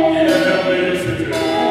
Il est merveilleux ce Dieu.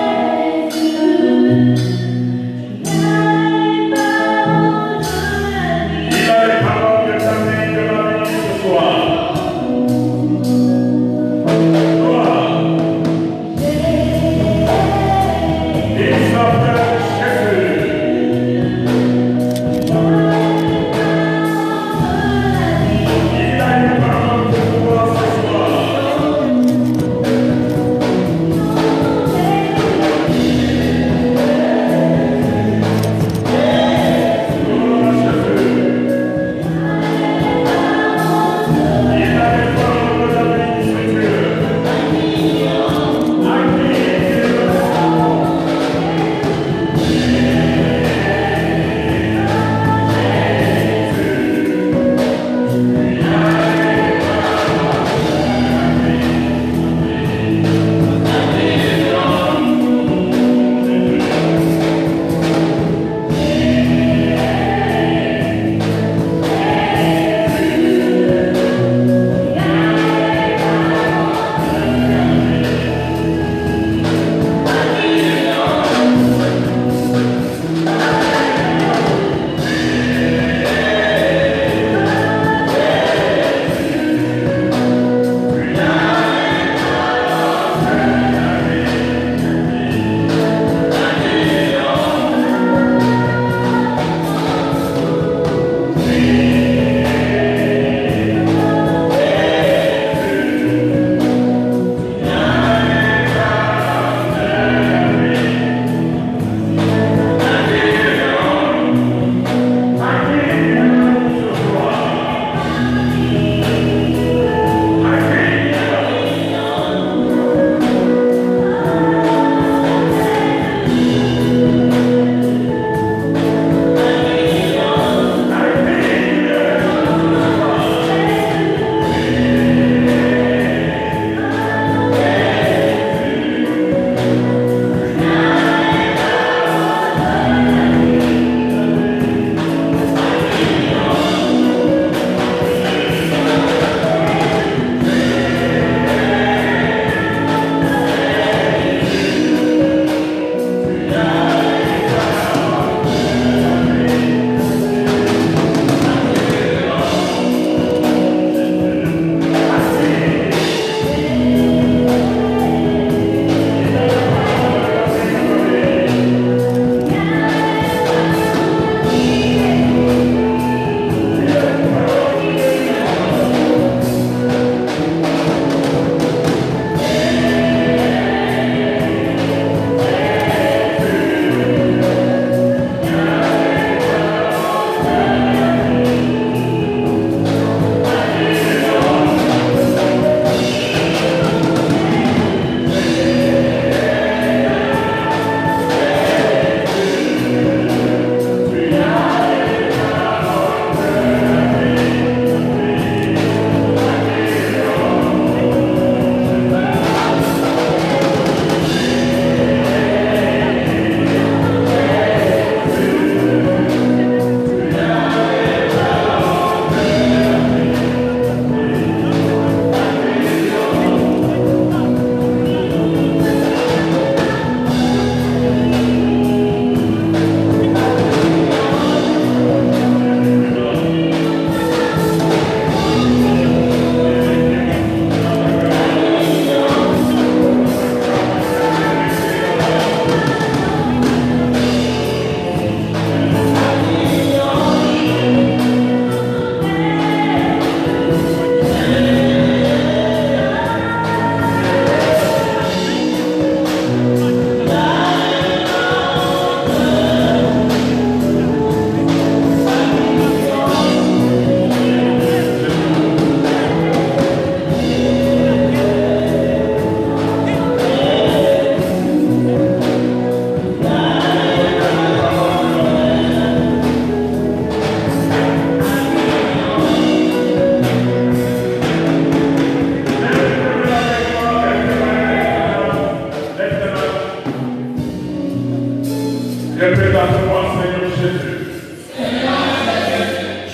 Répète-moi, Seigneur Jésus.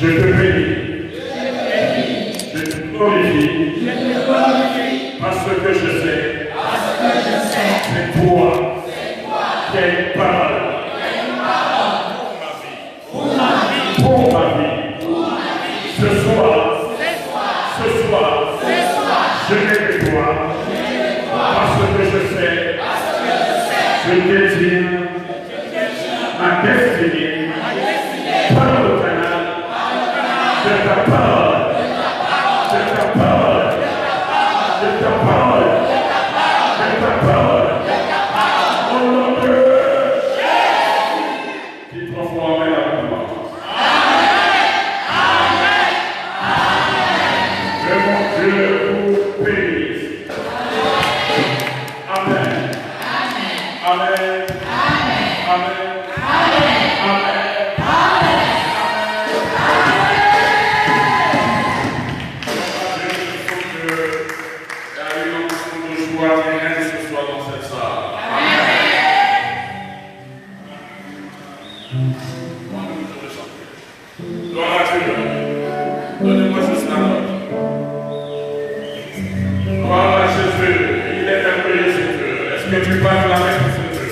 Je te bénis. Je te glorifie. Parce que je sais. C'est toi. Quelle parole. Pour ma vie. Ce soir, je n'ai que toi. Parce que je sais. Je détire ma destinée par le canal de ta parole. De ta parole. De ta parole. De ta parole. Au nom de Jésus. Qui transforme la parole. Que mon Dieu vous bénisse. Amen. Amen. Amen. Donnez-moi juste la note. Gloire à Jésus, il est merveilleux ce Dieu. Est-ce que tu parles la main de ce Dieu?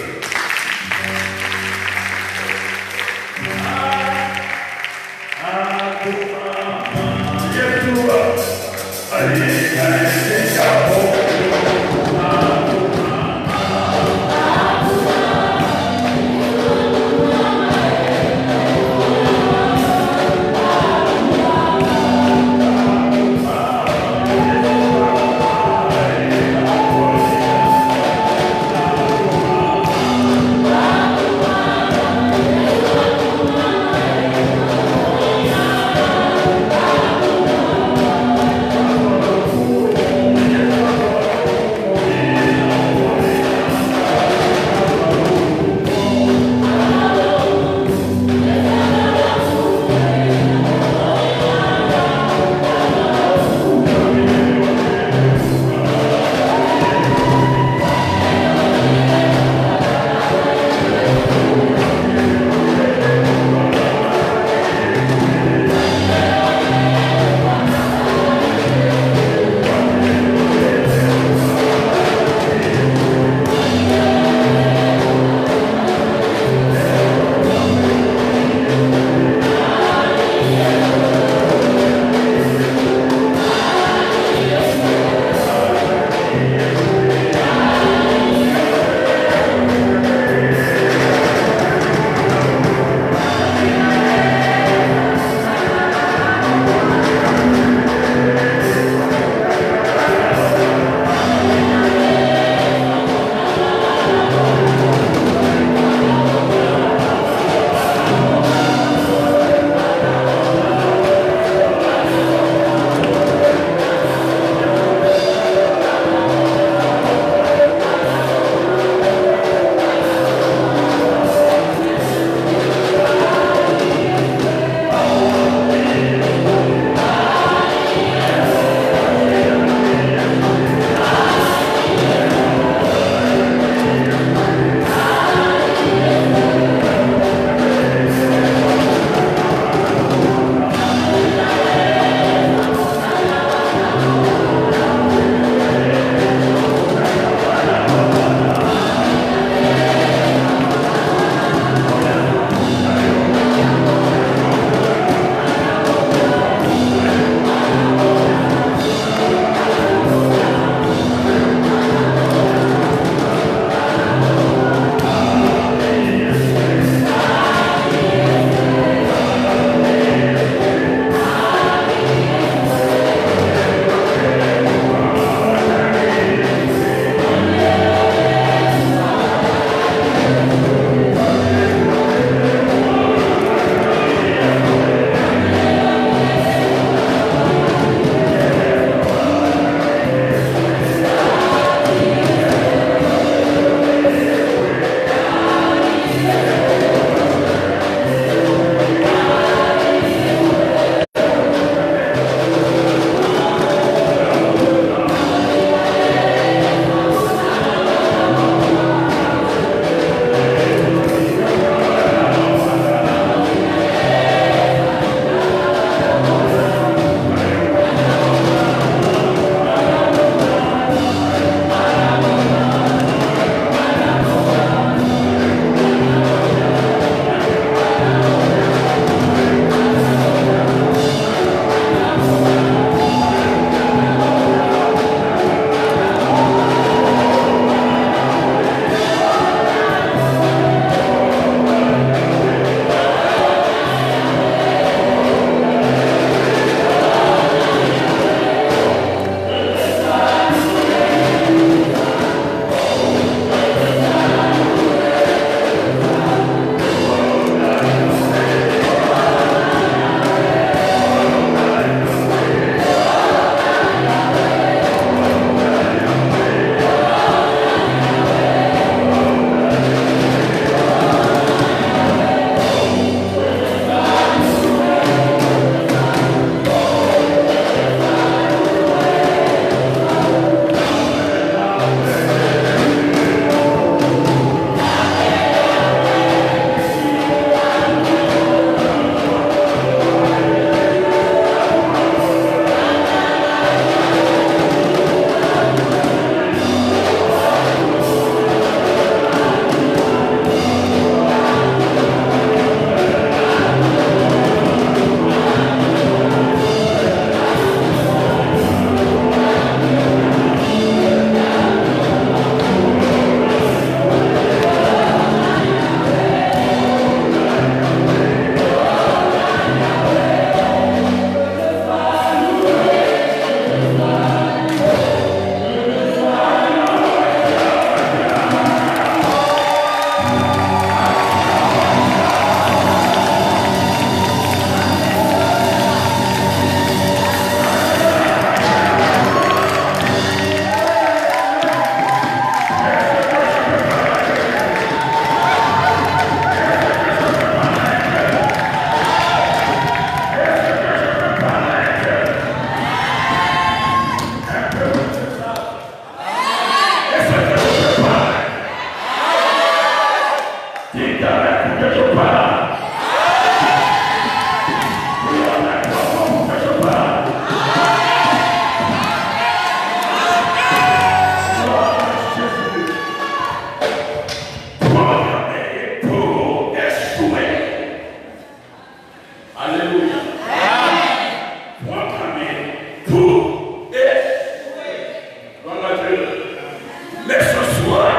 Mais ce soir,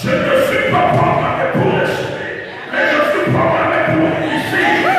je ne suis pas programmé pour échouer, mais je suis programmé pour réussir.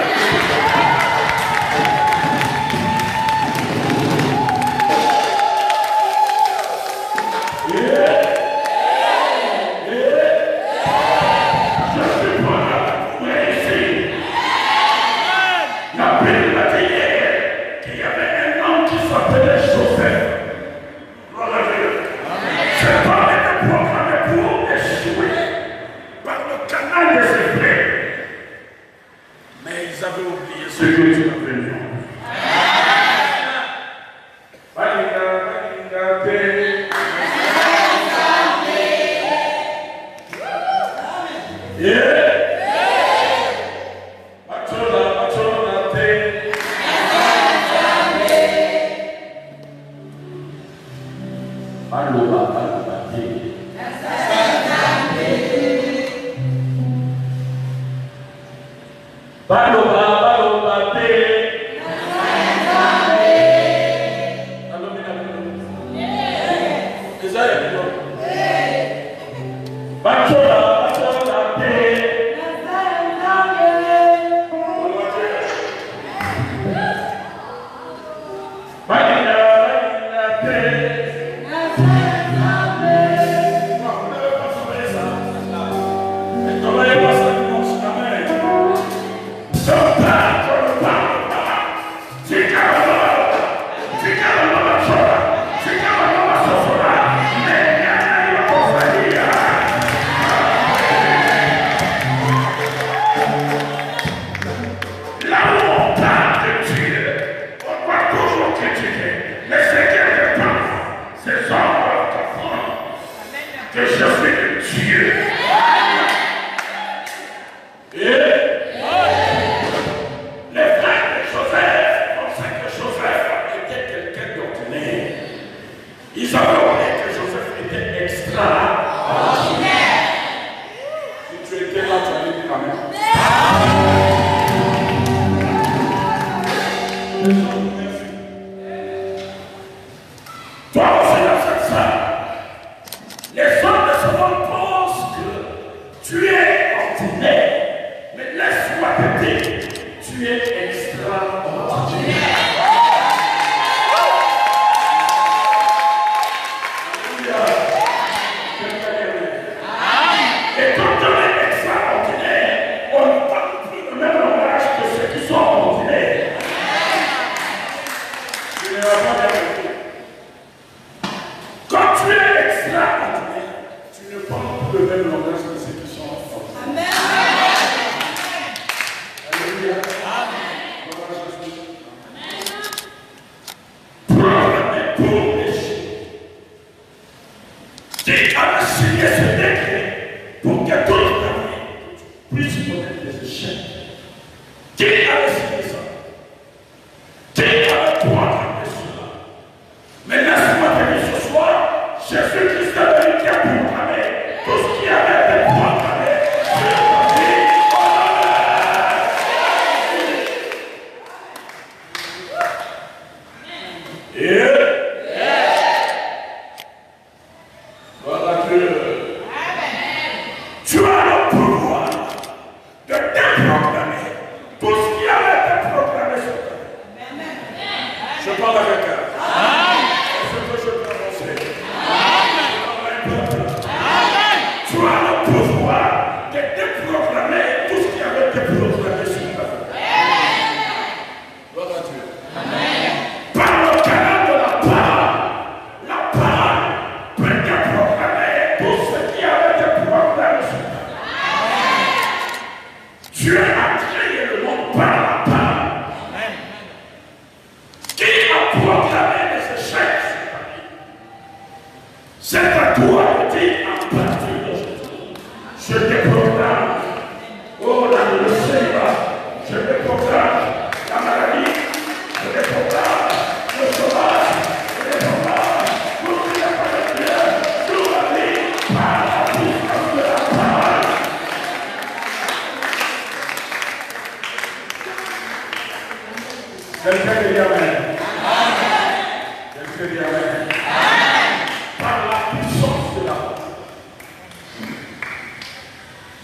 Tu as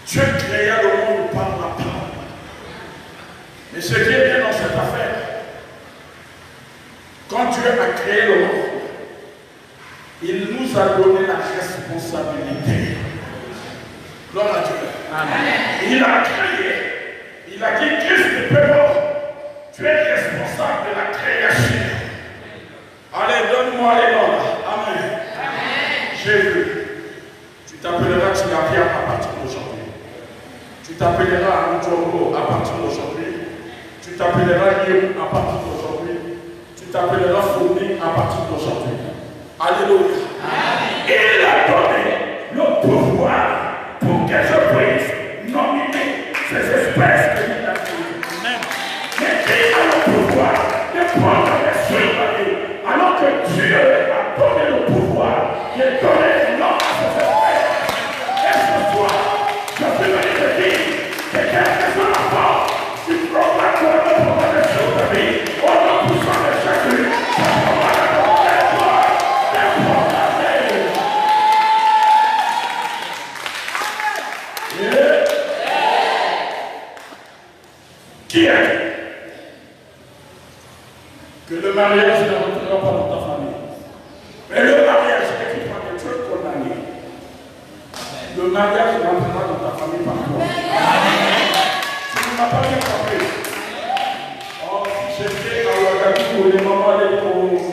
Dieu créa le monde par la parole. Mais ce qui est bien dans cette affaire, quand Dieu a créé le monde, il nous a donné la responsabilité. Gloire à Dieu. Amen. Il a créé, il a dit Christ ne peut pas. Tu es responsable de la création. Allez, donne-moi les noms. Amen. Jésus, tu t'appelleras Tilapia à partir d'aujourd'hui. Tu t'appelleras Antonio à partir d'aujourd'hui. Tu t'appelleras Guillaume à partir d'aujourd'hui. Tu t'appelleras Fourni à partir d'aujourd'hui. Alléluia. Il a donné le pouvoir pour que je puisse nominer ces espèces que il a créées. Mais il a le pouvoir de prendre les surveiller. Alors que Dieu a donné le pouvoir de donner le nom à ces espèces. Et ce soir, je suis venu te dire que quelques-uns avant, tu proclames le pouvoir de surveiller au nom puissant de Jésus. Qui est que le mariage ne rentrera pas dans ta famille? Mais le mariage, c'est qu'il faut que tu es condamné. Le mariage rentrera dans ta famille par toi. Tu ne m'as pas bien compris. Oh, si j'étais à Ouagadougou, les mamans allaient pour nous.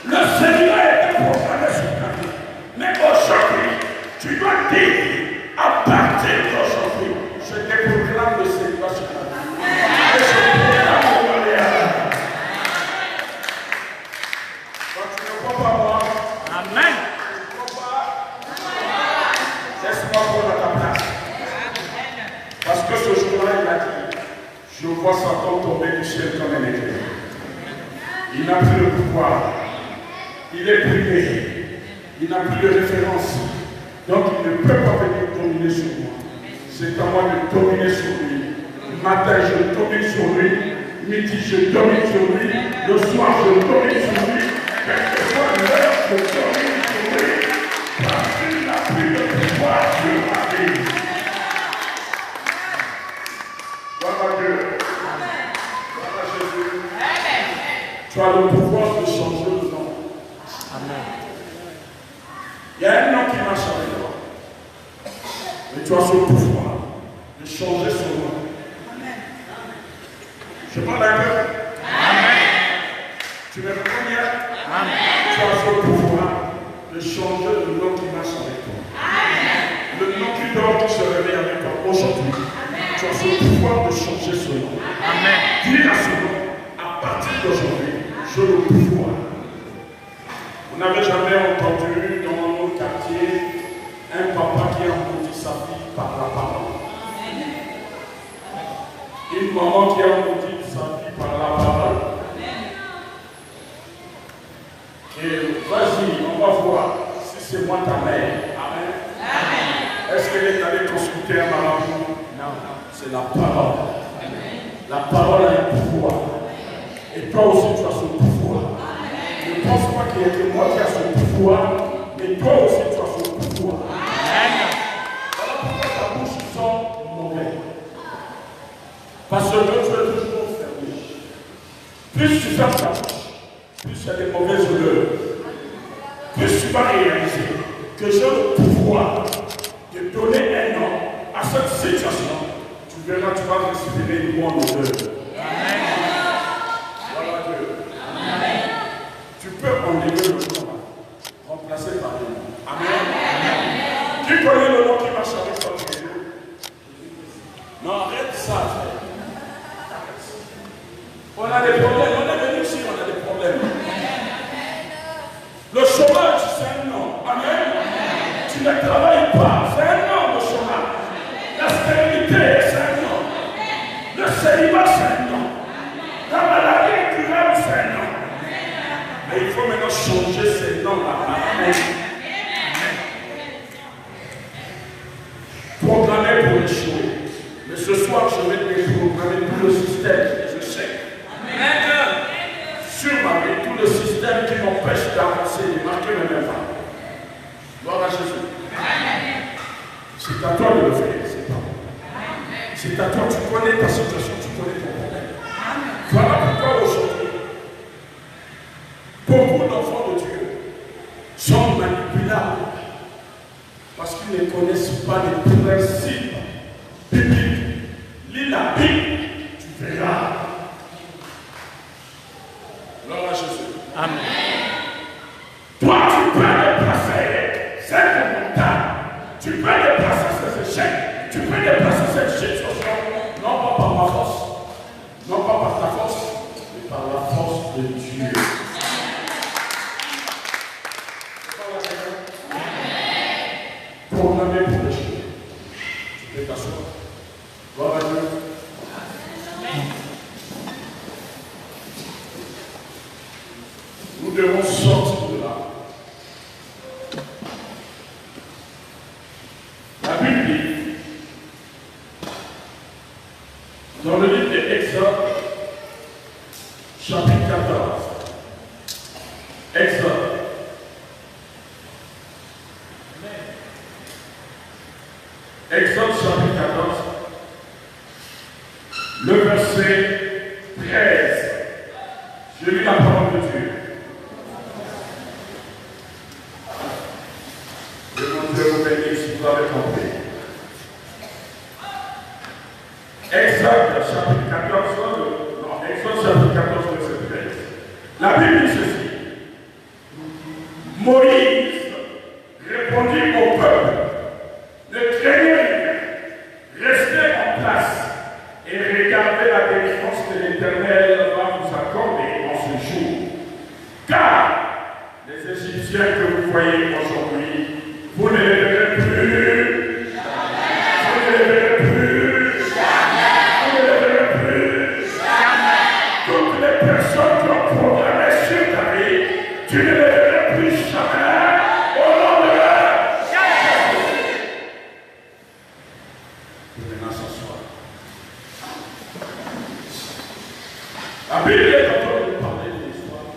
Le Seigneur est proclamé sur ta vie. Mais aujourd'hui, tu dois dire, à partir d'aujourd'hui, je te proclame le Seigneur sur ta vie. Et je proclame le mariage. Quand tu ne crois pas moi, amen. Tu ne crois pas, laisse-moi prendre à ta place. Parce que ce jour-là, il a dit, je vois Satan tomber du ciel comme un éclair. Il n'a plus le pouvoir. Il est privé. Il n'a plus de référence. Donc il ne peut pas venir dominer sur moi. C'est à moi de dominer sur lui. Le matin, je domine sur lui. Midi, je domine sur lui. Le soir, je domine sur lui. Quelquefois l'heure, je domine sur lui. Parce qu'il n'a plus de pouvoir sur ma vie. Gloire à Dieu. Gloire à Jésus. Tu as le pouvoir de changer le nom. Amen. Il y a un nom qui marche avec toi. Mais tu as ce pouvoir de changer son nom. Amen. Je parle un peu. Amen. Tu me reconnais? Amen. Tu as ce pouvoir de changer le nom qui marche avec toi. Amen. Le nom qui dort, qui se réveille avec toi aujourd'hui. Tu as ce pouvoir de changer ce nom. Amen. Dis à ce nom, à partir d'aujourd'hui, j'ai le pouvoir. Vous n'avez jamais entendu dans nos quartiers un papa qui a maudit sa fille par la parole. Une maman qui a maudit sa fille par la parole. Et vas-y, on va voir si c'est moi ta mère. Amen. Est-ce qu'elle est allée consulter un marabout? Non. C'est la parole. La parole a un pouvoir. Et toi aussi tu as ce pouvoir. Ne pense pas qu'il y a que moi qui a ce pouvoir, mais toi aussi tu as ce pouvoir. Voilà pourquoi ta bouche sent mauvais. Parce que tu es toujours fermé. Plus tu fermes ta bouche, plus il y a des mauvaises odeurs. Plus tu vas réaliser que j'ai le pouvoir de donner un nom à cette situation. Tu verras, tu vas respirer une bonne odeur. Tu peux enlever le nom, remplacer par le nom. Amen. Qui connaît le nom qui marche avec toi? Non, arrête ça. On a des problèmes. On est venu ici, on a des problèmes. Le chômage, c'est un nom. Amen. Tu ne travailles pas, c'est un nom, le chômage. La stérilité, c'est un nom. Le célibat, c'est un nom. La maladie incurable, c'est un nom. Mais il faut maintenant changer ces noms-là. Amen. Programmer pour échouer. Mais ce soir, je vais déprogrammer tout le système. Et je sais. Amen. Sur ma vie, tout le système qui m'empêche d'avancer, de marquer le même pas. Gloire à Jésus. C'est à toi de le faire, c'est pas moi. C'est à toi, tu connais ta situation, tu connais ton problème. Voilà pourquoi aujourd'hui, beaucoup d'enfants de Dieu sont manipulables parce qu'ils ne connaissent pas les principes bibliques. Lis la Bible, tu verras. Gloire à Jésus. Amen. Toi, tu peux dépasser cette montagne. Tu peux dépasser ces échecs. Tu peux dépasser cette situation. Non pas par ma force. Non pas par ta force. Mais par la force de Dieu. Programmé pour les choses. Tu peux t'asseoir. Gloire à Dieu. Nous devons sortir de là. La Bible dit, dans le livre d'Exode, chapitre 14, Exode, chapitre 14, le verset 13. Je lis la parole de Dieu. Que mon Dieu vous bénisse si vous avez compris. Exode chapitre 14, Exode chapitre 14, verset 13. La Bible dit ceci. Moïse répondit au peuple, ne craignez rien, restez en place et regardez la délivrance que l'Éternel va vous accorder en ce jour. Car les Égyptiens que vous voyez aujourd'hui, vous ne les verrez plus. Vous ne les verrez plus. Vous ne les verrez plus. Toutes les personnes qui ont programmé sur ta vie, tu ne les verras plus jamais. Au nom de Jésus. Vous venez s'asseoir. La Bible est en train de parler de l'histoire.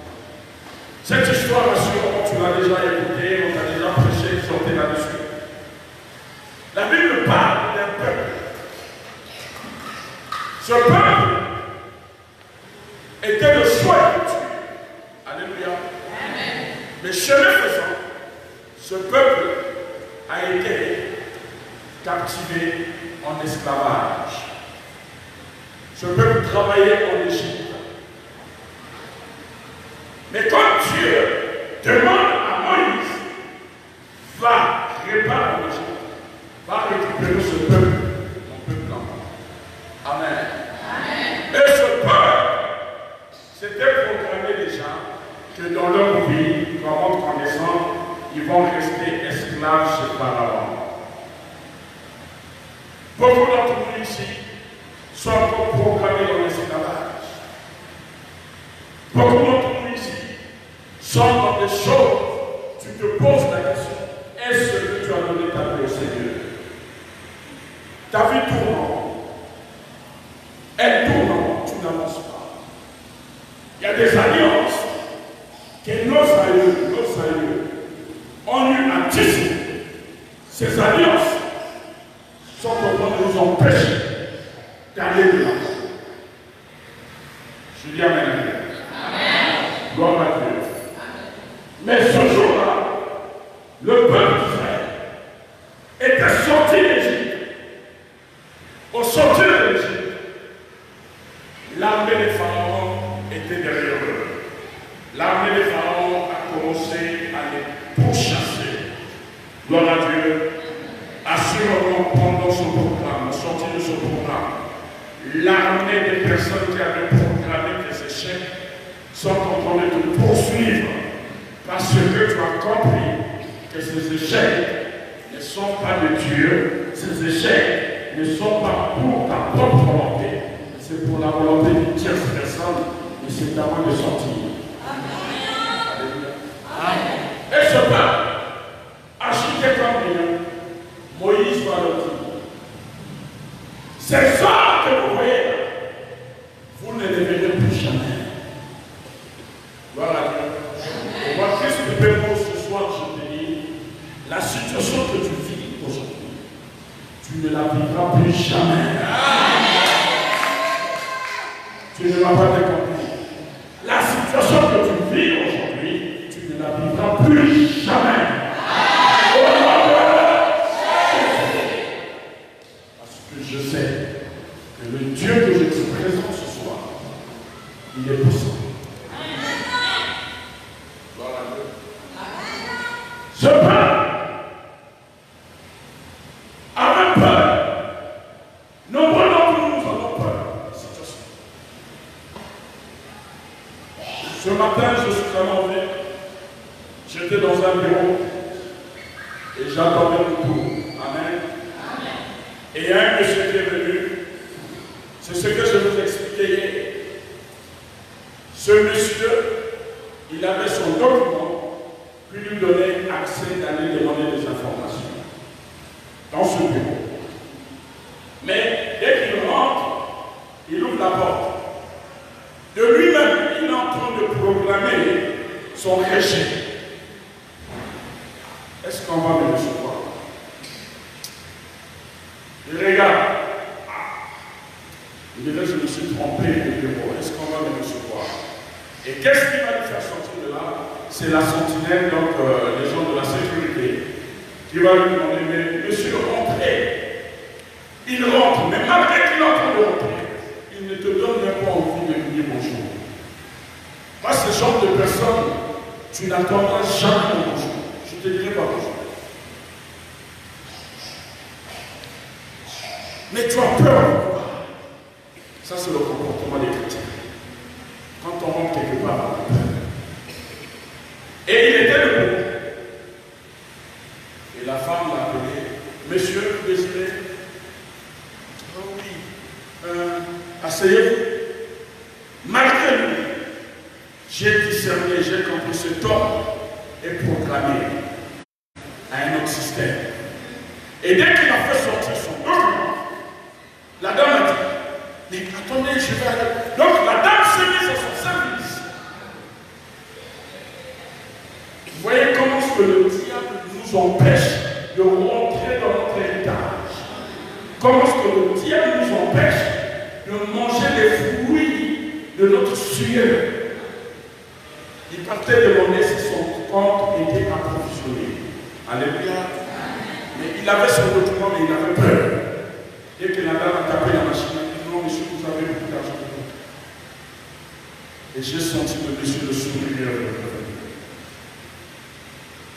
Cette histoire, assurément, tu l'as déjà écoutée, on t'a déjà prêché, sorti là-dessus. La Bible parle d'un peuple. Ce peuple était le choix de Dieu. Alléluia. Mais chemin faisant, ce peuple a été captivé en esclavage. Ce peuple travaillait en Égypte. Mais quand Dieu demande à Moïse, va réparer l'Égypte, va récupérer ce peuple, mon peuple en Amen. Et ce peuple s'était programmé déjà que dans leur vie, comme connaissant, ils vont rester esclaves chez Pharaon. Beaucoup d'entre nous ici sont encore programmés dans l'esclavage. Beaucoup d'entre nous ici sont dans des choses. Tu te poses la question, est-ce que tu as donné ta vie au Seigneur? Ta vie tourne. Elle tourne, tu n'avances pas. Il y a des alliances que nos aïeux ont eu à tisser. Ces alliances sont en train de nous empêcher d'aller de l'avant. Je dis Amen. Gloire à Dieu. Mais ce jour-là, le peuple d'Israël était sorti d'Égypte. Au sortir de l'Égypte, l'armée des pharaons était derrière eux. L'armée des pharaons a commencé à les pourchasser. Gloire à Dieu. Assurément, pendant son programme, sortie de son programme, l'armée des personnes qui avaient programmé des échecs sont en train de te poursuivre parce que tu as compris que ces échecs ne sont pas de Dieu, ces échecs ne sont pas pour ta propre volonté, c'est pour la volonté d'une tierce personne, et c'est à moi de sortir. Amen. Et ce peuple, acheté comme rien, Moïse va leur dire, ces hommes que vous voyez là, vous ne les verrez plus jamais. Voilà. ne la vivras plus jamais. Tu ne m'as pas compris. La situation que tu vis aujourd'hui, tu ne la vivras plus jamais. Au nom de Jésus. Parce que je sais que le Dieu que je te présente ce soir, il est puissant. Ce peuple avait peur. Nombreux d'entre nous avons peur de la situation. Ce matin, je suis vraiment venu. J'étais dans un bureau et j'attendais le tour. Amen. Et il y a un monsieur qui est venu. C'est ce que je vous expliquais hier. Ce monsieur, il avait son document. Puis lui donner accès d'aller demander des informations dans ce bureau. Mais dès qu'il rentre, il ouvre la porte. De lui-même, il est en train de proclamer son rejet. Est-ce qu'on va me recevoir? Il regarde. Il dit, je me suis trompé de bureau. Est-ce qu'on va me recevoir? Et qu'est-ce qui va lui faire sortir de là? C'est la sentinelle, donc les gens de la sécurité, qui va lui demander, mais monsieur, rentrez. Il rentre, mais malgré qu'il est en train de rentrer, il ne te donne même pas envie de lui dire bonjour. Moi, ce genre de personne, tu n'attendras jamais mon bonjour. Je ne te dirai pas bonjour. Mais tu as peur. Ça, c'est le comportement des chrétiens. Quand on rentre quelque part, on a peur. Et il était debout. Et la femme l'a appelé. Monsieur, vous désirez? Oh oui. Asseyez-vous. Malgré lui, j'ai discerné, j'ai compris cet homme est proclamé à un autre système. Et dès qu'il a fait sortir son document, la dame a dit, mais attendez, je vais aller. Donc la dame s'est mise à son service. Vous voyez comment ce que le diable nous empêche de rentrer dans notre héritage. Comment ce que le diable nous empêche de manger les fruits de notre sueur. Il partait demander si son compte était approvisionné. Alléluia. Mais il avait son document, mais il avait peur. Dès que la dame a tapé la machine, il dit non, monsieur, vous avez beaucoup d'argent. Et j'ai senti le monsieur le sourire.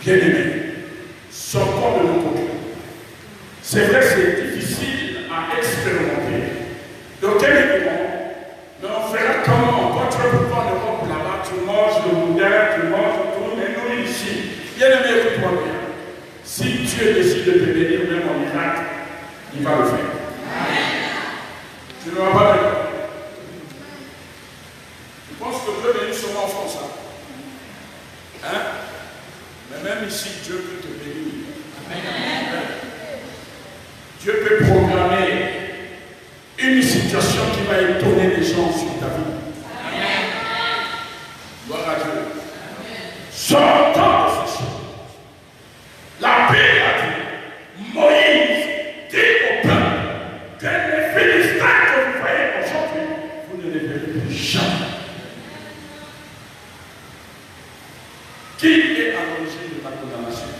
Bien-aimés, sortons de nos côtés. C'est vrai, c'est difficile à expérimenter. Donc, quel est mais on fera comment? Quand tu vas pouvoir en Europe là-bas, tu manges le boudin, tu manges tout, mais nous ici, bien-aimé, écoute-moi bien. Si Dieu décide de te bénir, même en Irak, il va le faire. Tu ne vas pas d'accord. Je pense que Dieu bénit seulement en France. Hein? Mais même ici, Dieu peut te bénir. Amen. Dieu peut programmer une situation qui va étonner les gens sur ta vie. Amen. Gloire à Dieu. Sortons de ces choses. La Bible a dit, Moïse dit au peuple que les Philistins que vous voyez aujourd'hui, vous ne les verrez plus jamais. Qui est à l'origine de ta condamnation?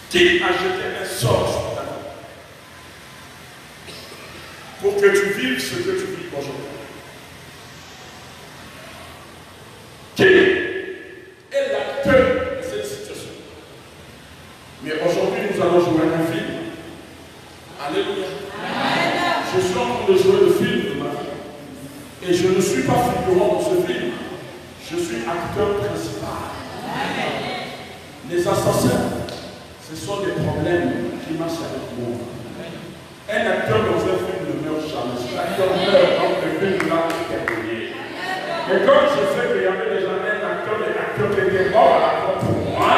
Qui a jeté un sort sur ta vie pour que tu vives ce que tu vis aujourd'hui? Qui est l'acteur de cette situation? Mais aujourd'hui, nous allons jouer un film. Alléluia. Je suis en train de jouer le film de ma vie. Et je ne suis pas figurant dans ce film. Je suis acteur principal. Les assassins, ce sont des problèmes qui marchent avec moi. Un acteur dans un film ne meurt jamais. Si l'acteur meurt dans le film là, il est terminé. Mais comme je sais qu'il y avait déjà un acteur qui était mort à la croix pour moi,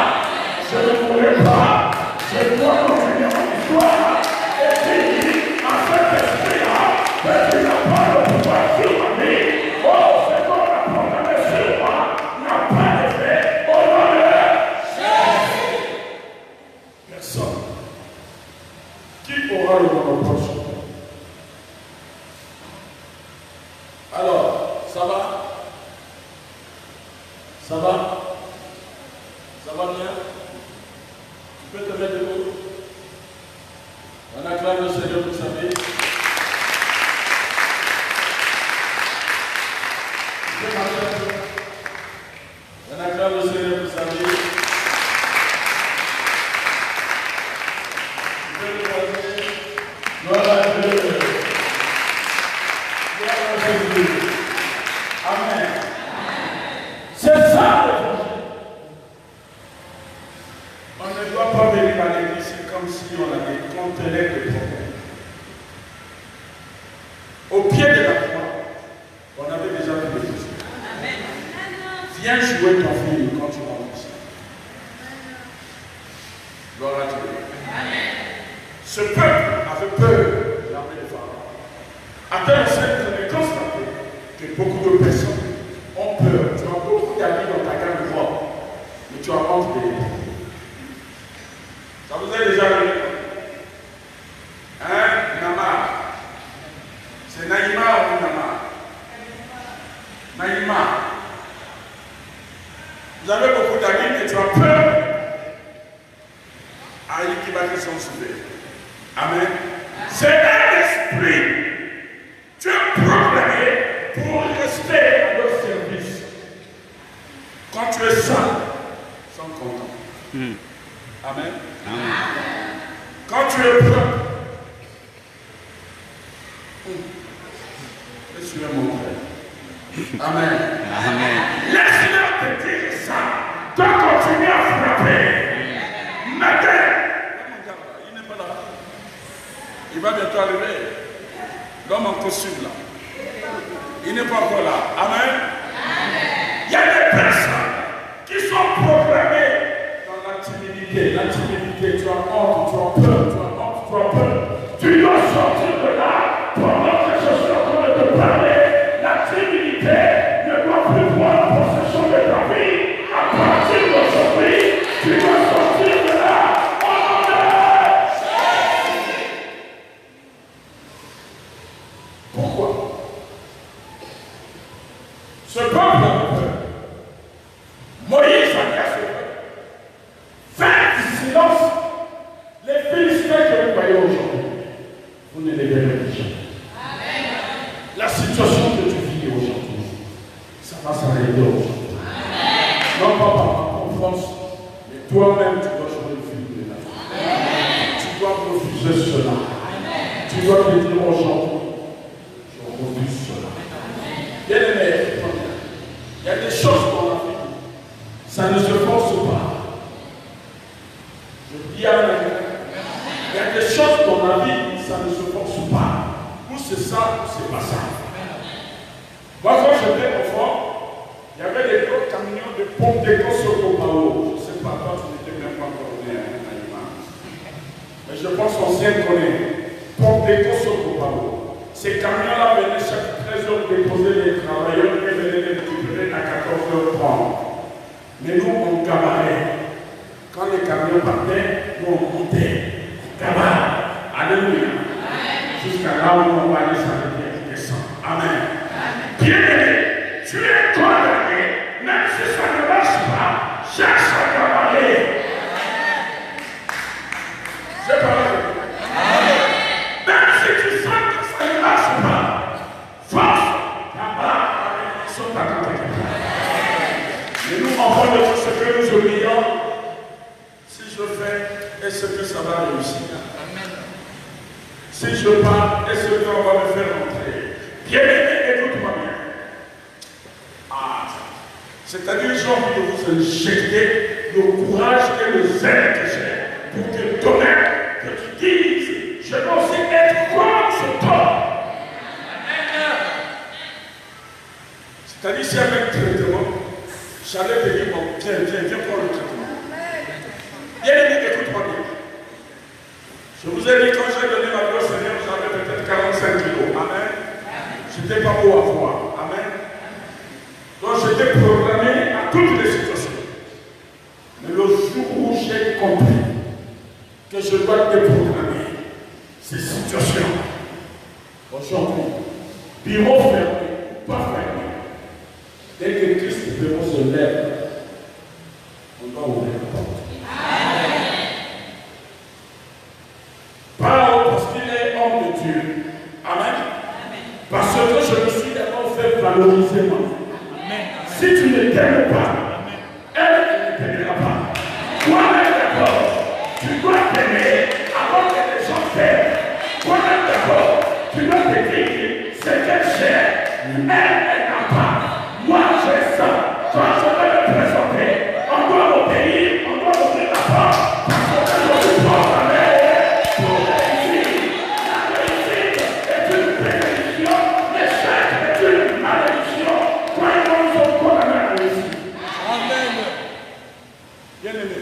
je ne pourrais pas. Je dois continuer mon histoire. Et puis, à cet esprit-là, mais tu n'as pas le pouvoir sur ma vie. Oh, c'est comme la programmée sur moi n'a pas d'effet au nom de Jésus. Personne. Ça va? Ça va bien? Tu peux te mettre debout? On acclame le Seigneur pour sa vie. Tu peux marcher un peu? On acclame le Seigneur pour sa vie. Tu peux le croiser. Gloire à Dieu. Gloire à Jésus. Amen. C'est ça l'évangile. On ne doit pas venir à l'église comme si on avait contenait de problèmes. Au pied de la croix, on avait déjà tout les choses. Viens jouer ton film quand tu rentres ici. Gloire à Dieu. Ce peuple avait peur de l'armée de Pharaon. À tel point que j'ai constaté que beaucoup de personnes ont peur. Tu as beaucoup d'amis dans ta gamme de voix, mais tu as honte de les. Ça vous est déjà arrivé? Hein? Nama. C'est Naïma ou Nama? Naïma. Vous avez beaucoup d'amis, mais tu as peur à qui va te s'en sauver. Amen. C'est un esprit. Tu es programmé pour rester à leur service. Quand tu es sale, ils sont contents. Amen. Quand tu es propre, je suis mon frère. Amen. Laisse-leur te dire ça. Toi, continue à frapper. Maintenant, il n'est pas là. Il va bientôt arriver. L'homme en costume là. Il n'est pas encore là. Amen. Il y a des personnes qui sont programmées dans la timidité. La timidité, tu as honte, tu as peur, tu as honte, tu as peur. Tu dois sortir de là pendant que je suis en train de te parler. La timidité ne doit plus prendre possession de ta vie. À partir d'aujourd'hui, tu dois sortir de là. Pourquoi? Ce peuple a peur. Moïse a dit à ce peuple, faites du silence. Les Philistins que vous voyez aujourd'hui, vous ne les verrez jamais. La situation que tu vis aujourd'hui, ça va s'arrêter aujourd'hui. Non pas par ma confiance, mais toi-même tu dois jouer le film de la vie. Tu dois refuser cela. Tu dois te dire aujourd'hui, je refuse cela. Bien aimé, il y a des choses dans la vie, ça ne se force pas. Je dis à la il y a des choses dans la vie, ça ne se force pas. Ou c'est ça, ou c'est pas ça. Moi, quand j'étais enfant, il y avait des gros camions de pompes d'éco sur Copao. Je ne sais pas, toi, tu n'étais même pas connu à l'image. Mais je pense qu'on s'y connaît. Pompes d'éco sur Copao. Ces camions-là venaient chaque 13 heures déposer les travailleurs et venaient les récupérer à 14h30. Mais nous, on gabarait. Quand les camions partaient, nous, on montait. Gabaret. Alléluia. Jusqu'à là où on va aller s'arrêter et descendre. Amen. Bien-aimé, tu es condamné, même si ça ne marche pas, cherche à gabarer. C'est pareil. Même si tu sens que ça ne marche pas, force, là-bas, ils sont à côté. Mais nous, enfants de tout ce que nous oublions, si je fais, est-ce que ça va réussir? Si je pars, est-ce qu'on va me faire rentrer? Bien aimé, écoute-moi bien. C'est-à-dire, j'ai envie de vous injecter le courage et le zèle que j'ai pour que toi-même, que tu dises, je veux aussi être comme ce toi. C'est-à-dire, si avec le traitement, j'allais te dire, bon, viens prendre le traitement. Bien aimé, écoute-moi bien. Je vous ai dit, quand j'ai donné ma vie au Seigneur, j'avais peut-être 45 kilos. Amen. J'étais pas beau à voir. Amen. Donc j'étais programmé à toutes les situations. Mais le jour où j'ai compris que je dois déprogrammer ces situations, aujourd'hui, bureau fermé, pas fermé, dès que Christ veut se lève, on doit ouvrir la porte. Pas parce qu'il est homme de Dieu. Amen. Parce que je me suis d'abord fait valoriser moi. Si tu ne t'aimes pas, elle ne t'aimera pas. Toi-même d'abord, tu dois t'aimer avant que les gens t'aiment. Toi-même d'abord, tu dois te dire ce qu'elle cherche. Elle n'a pas. Moi, j'ai ça. Quand je vais me présenter, on doit obéir, on doit ouvrir la porte. Parce que quand on porte la main, pour réussir, la réussite est une bénédiction, l'échec est une malédiction. Croyez-moi, nous sommes condamnés à réussir. Amen. Bien aimé.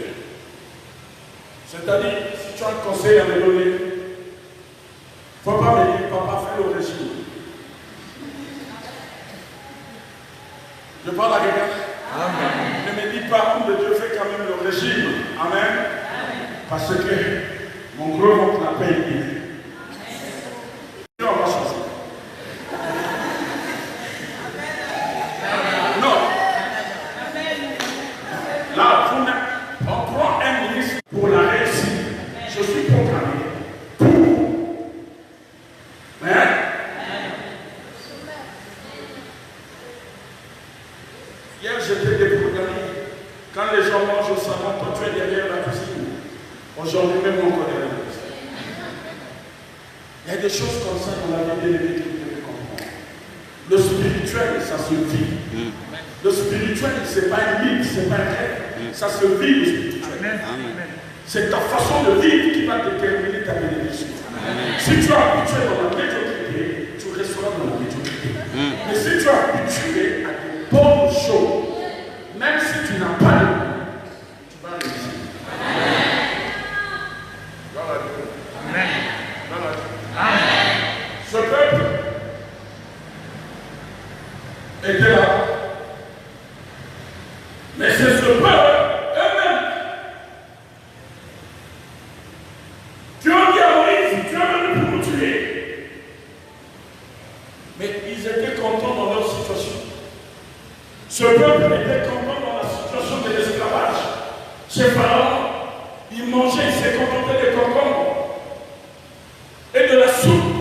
C'est-à-dire, si tu as un conseil à me donner, il ne faut pas me dire, papa, fais le régime. Je parle à quelqu'un. Amen. Ne me dis pas, homme de Dieu, fais quand même le régime. Amen. Amen. Parce que mon gros oncle n'a pas été. On va choisir. Non. Là, on prend un ministre pour la réussite. Je suis proclamé pour. Hein? Hier, j'étais déprogrammé. Quand les gens mangent au savon, toi tu es derrière la cuisine. Aujourd'hui, même encore derrière la cuisine. Il y a des choses comme ça dans la vie de l'ennemi que vous devez comprendre. Le spirituel, ça se vit. Le spirituel, ce n'est pas un mythe, ce n'est pas un rêve. Ça se vit, le spirituel. C'est ta façon de vivre qui va déterminer ta bénédiction. Si tu es habitué dans la médiocrité, tu resteras dans la médiocrité. Mais si tu es habitué à des bonnes choses, même si tu n'as pas de goût, tu vas réussir. Gloire à Dieu. Amen. Gloire à Dieu. Amen. Ce peuple était là. Mais c'est ce peuple eux-mêmes qui ont dit à Moïse, tu as venu pour nous tuer. Mais ils étaient contents dans leur situation. Ce peuple était content dans la situation de l'esclavage. Chez Pharaon, il mangeait, il s'est contenté des concombres et de la soupe.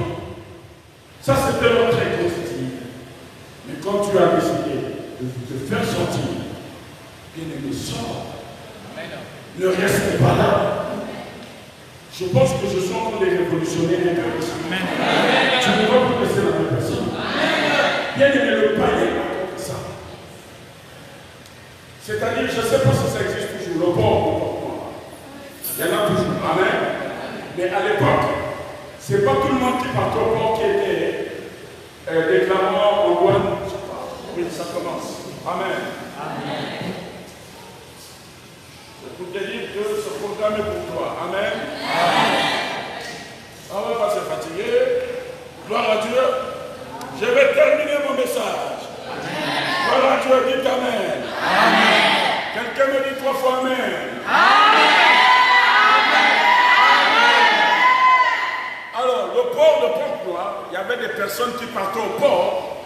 Ça, c'était leur trait quotidien. Mais quand tu as décidé de te faire sortir, bien-aimé, sors. Ne reste pas là. Je pense que je suis en train de révolutionner les cœurs. Tu ne vas plus rester la même personne. Bien-aimé, le païen raconte ça. C'est-à-dire, je ne sais pas si ça existe toujours, le port. Il y en a toujours. Amen. Mais à l'époque, ce n'est pas tout le monde qui partait au port qui était déclarant en douane. Oui, ça commence. Amen. Amen. C'est pour te dire que ce programme est pour toi. Amen. Amen. On ne va pas se fatiguer. Gloire à Dieu. Je vais terminer mon message. Amen. Gloire à Dieu, dites Amen. Amen. Quelqu'un me dit 3 fois Amen. Amen. Alors, le port de Pointe-Noire, il y avait des personnes qui partaient au port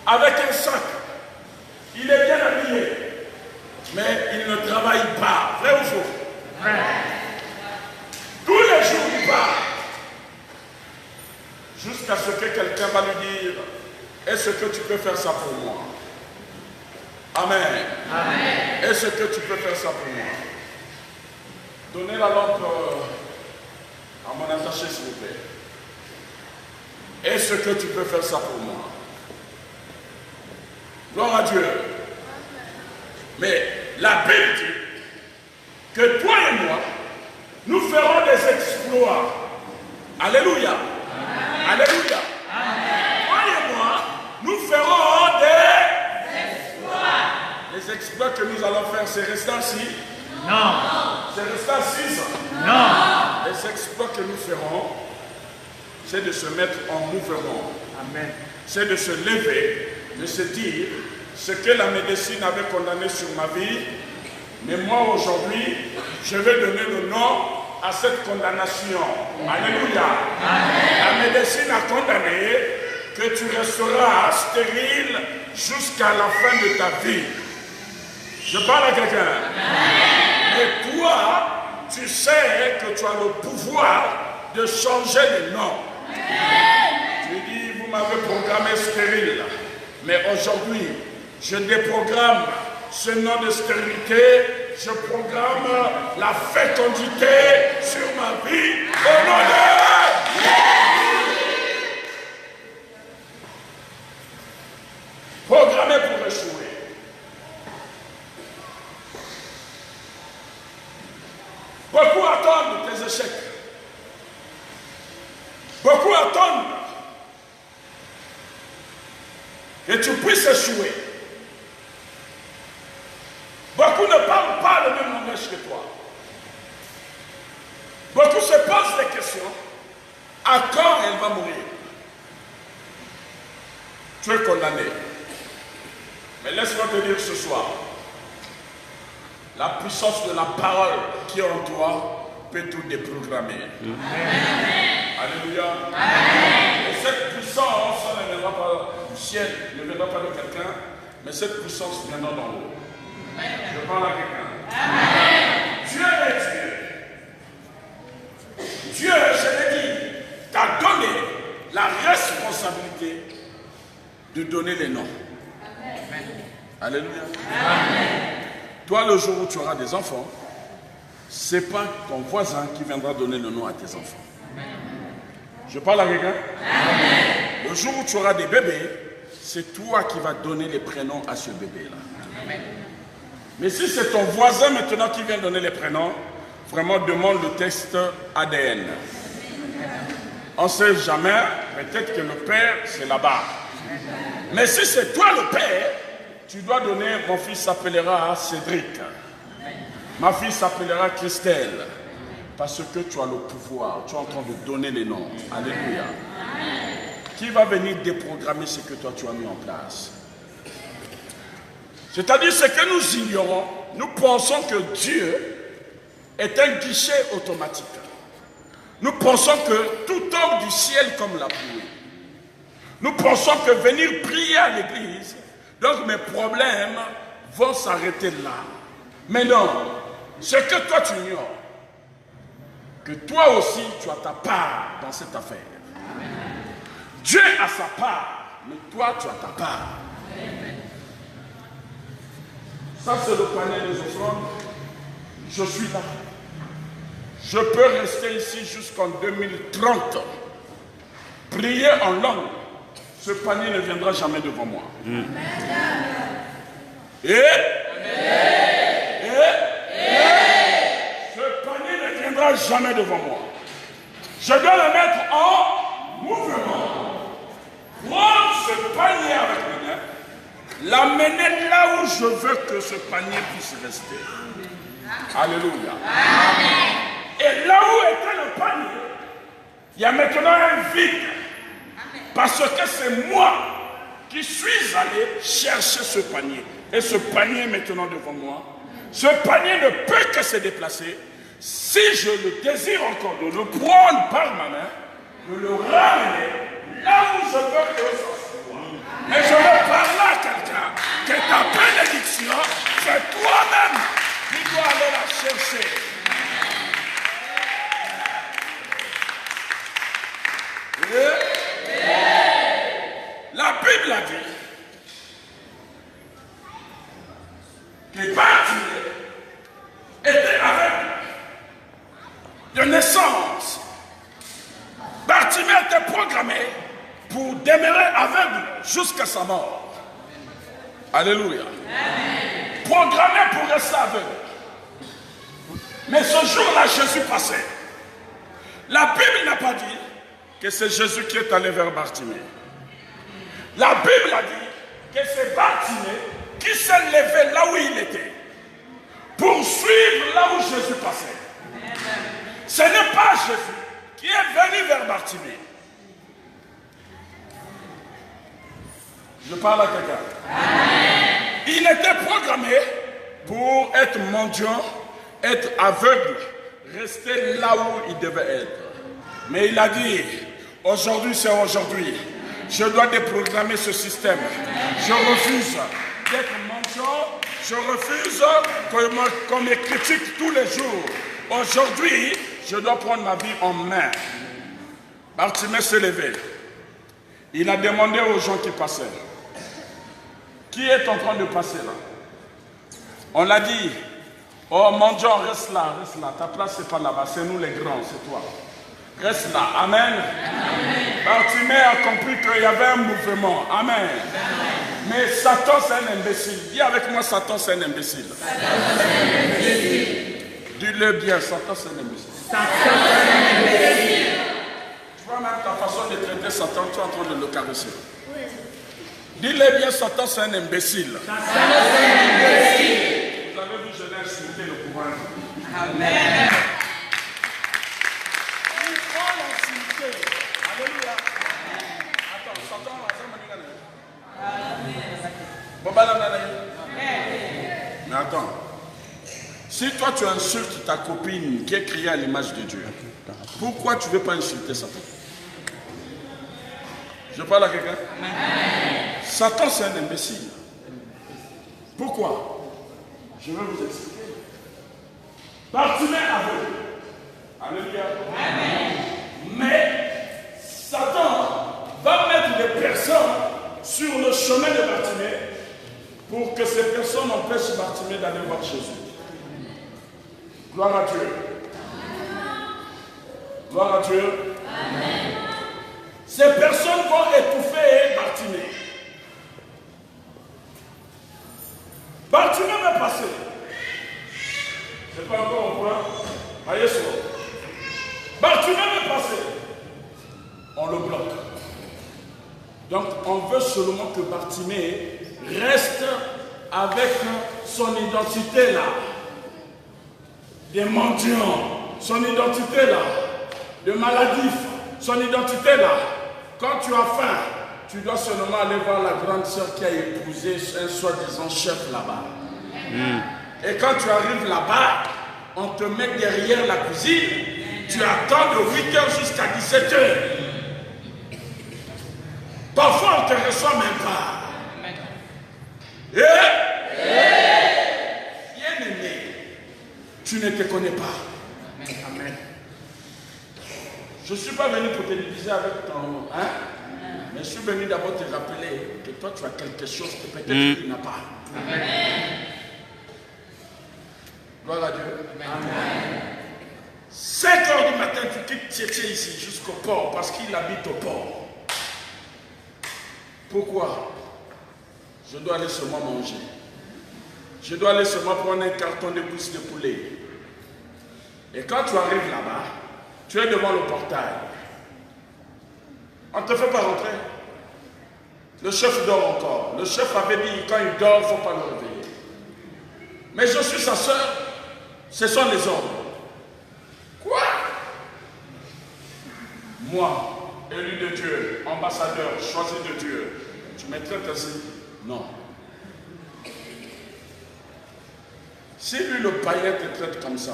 avec un sac. Il est bien habillé, mais il ne travaille pas. Vrai ou faux? Vrai. Tous les jours, il part. Jusqu'à ce que quelqu'un va lui dire, est-ce que tu peux faire ça pour moi? Amen. Amen. Est-ce que tu peux faire ça pour moi? Donnez la lampe à mon attaché, s'il vous plaît. Est-ce que tu peux faire ça pour moi? Gloire à Dieu. Mais la Bible dit que toi et moi, nous ferons des exploits. Alléluia. Amen. Alléluia. Amen. Toi et moi, nous ferons des exploits. Les exploits que nous allons faire, c'est rester assis? Non. C'est rester assis? Non. Les exploits que nous ferons, c'est de se mettre en mouvement. Amen. C'est de se lever, de se dire, ce que la médecine avait condamné sur ma vie, mais moi aujourd'hui, je vais donner le nom à cette condamnation. Alléluia. Amen. La médecine a condamné que tu resteras stérile jusqu'à la fin de ta vie. Je parle à quelqu'un. Et toi, tu sais que tu as le pouvoir de changer de nom. Tu dis, vous m'avez programmé stérile. Mais aujourd'hui, je déprogramme ce nom de stérilité. Je programme la fécondité sur ma vie. Au nom de Jésus. Programmé pour échouer. Beaucoup attendent tes échecs. Beaucoup attendent que tu puisses échouer. Beaucoup ne parlent pas le même langage que toi. Beaucoup se posent des questions. À quand elle va mourir? Tu es condamné. Mais laisse-moi te dire ce soir, la puissance de la parole qui est en toi peut tout déprogrammer. Alléluia. Et cette puissance ne viendra pas du ciel, ne viendra pas de quelqu'un, mais cette puissance viendra d'en haut. Je parle à quelqu'un. Dieu est Dieu. Dieu, je l'ai dit, t'a donné la responsabilité de donner les noms. Alléluia. Toi, le jour où tu auras des enfants, ce n'est pas ton voisin qui viendra donner le nom à tes enfants. Je parle à quelqu'un. Le jour où tu auras des bébés, c'est toi qui vas donner les prénoms à ce bébé-là. Mais si c'est ton voisin maintenant qui vient donner les prénoms, vraiment demande le test ADN. On ne sait jamais, peut-être que le père, c'est là-bas. Mais si c'est toi le père, tu dois donner, mon fils s'appellera Cédric. Ma fille s'appellera Christelle. Parce que tu as le pouvoir, tu es en train de donner les noms. Alléluia. Qui va venir déprogrammer ce que toi tu as mis en place? C'est-à-dire ce que nous ignorons, nous pensons que Dieu est un guichet automatique. Nous pensons que tout tombe du ciel comme la pluie. Nous pensons que venir prier à l'église, donc mes problèmes vont s'arrêter là. Mais non, ce que toi tu ignores, que toi aussi tu as ta part dans cette affaire. Dieu a sa part, mais toi tu as ta part. Ça c'est le panier des offrandes. Je suis là. Je peux rester ici jusqu'en 2030. Prier en langue. Ce panier ne viendra jamais devant moi. Et ce panier ne viendra jamais devant moi. Je dois le mettre en mouvement. Prendre ce panier avec mes mains, l'amener là où je veux que ce panier puisse rester. Alléluia. Et là où était le panier, il y a maintenant un vide. Parce que c'est moi qui suis allé chercher ce panier. Et ce panier est maintenant devant moi. Ce panier ne peut que se déplacer. Si je le désire encore de le prendre par ma main, de le ramener là où je veux que ce soit. Mais je veux parler à quelqu'un que ta bénédiction, c'est toi-même qui dois aller la chercher. La Bible a dit que Bartimée était aveugle de naissance. Bartimée était programmé pour demeurer aveugle jusqu'à sa mort. Alléluia. Programmé pour rester aveugle. Mais ce jour-là, Jésus passait. La Bible n'a pas dit que c'est Jésus qui est allé vers Bartimée. La Bible a dit que c'est Bartimée qui s'est levé là où il était pour suivre là où Jésus passait. Ce n'est pas Jésus qui est venu vers Bartimée. Je parle à quelqu'un. Il était programmé pour être mendiant, être aveugle, rester là où il devait être. Mais il a dit, aujourd'hui c'est aujourd'hui. Je dois déprogrammer ce système. Je refuse d'être mendiant. Je refuse qu'on me critique tous les jours. Aujourd'hui, je dois prendre ma vie en main. Bartimée s'est levé. Il a demandé aux gens qui passaient. Qui est en train de passer là? On l'a dit. Oh mendiant, reste là. Ta place c'est pas là-bas. C'est nous les grands, c'est toi. Reste là. Amen. Bartimée a compris qu'il y avait un mouvement. Amen. Mais Satan c'est un imbécile. Dis avec moi, Satan c'est un imbécile. Dis-le bien, Satan c'est un imbécile. Tu vois même ta façon de traiter Satan, tu es en train de le caresser. Dis-le bien, Satan c'est un imbécile. Vous avez vu, je l'ai insulté le pouvoir. Amen. Il faut l'insulter. Alléluia. Attends, Satan, mais attends. Si toi tu insultes ta copine qui est créée à l'image de Dieu, pourquoi tu ne veux pas insulter Satan? Je parle à quelqu'un? Satan c'est un imbécile. Pourquoi? Je vais vous expliquer. Bartimée aveugle. Alléluia. Mais Satan va mettre des personnes sur le chemin de Bartimée pour que ces personnes empêchent Bartimée d'aller voir Jésus. Gloire à Dieu. Gloire à Dieu. Amen. Ces personnes vont étouffer Bartimée. Bartimée va passer. C'est pas encore au point. Voyez ça. Bartimée va passer. On le bloque. Donc on veut seulement que Bartimée reste avec son identité là. Des mendiants, son identité là, de maladif, son identité là. Quand tu as faim, tu dois seulement aller voir la grande sœur qui a épousé un soi-disant chef là-bas. Et quand tu arrives là-bas, on te met derrière la cuisine, tu attends de 8h jusqu'à 17h. Parfois on ne te reçoit même pas. Tu ne te connais pas. Amen. Je ne suis pas venu pour te diviser avec ton... mais je suis venu d'abord te rappeler que toi tu as quelque chose que peut-être tu n'as pas. Amen. Gloire à Dieu. Amen. 5h du matin, tu quittes Tieté ici jusqu'au port parce qu'il habite au port. Pourquoi? Je dois aller seulement manger. Je dois aller seulement prendre un carton de gousses de poulet. Et quand tu arrives là-bas, tu es devant le portail. On ne te fait pas rentrer. Le chef dort encore. Le chef avait dit quand il dort, il ne faut pas le réveiller. Mais je suis sa soeur. Ce sont les ordres. Quoi? Moi, élu de Dieu, ambassadeur, choisi de Dieu, tu me traites ainsi? Non. Si lui, le païen, te traite comme ça,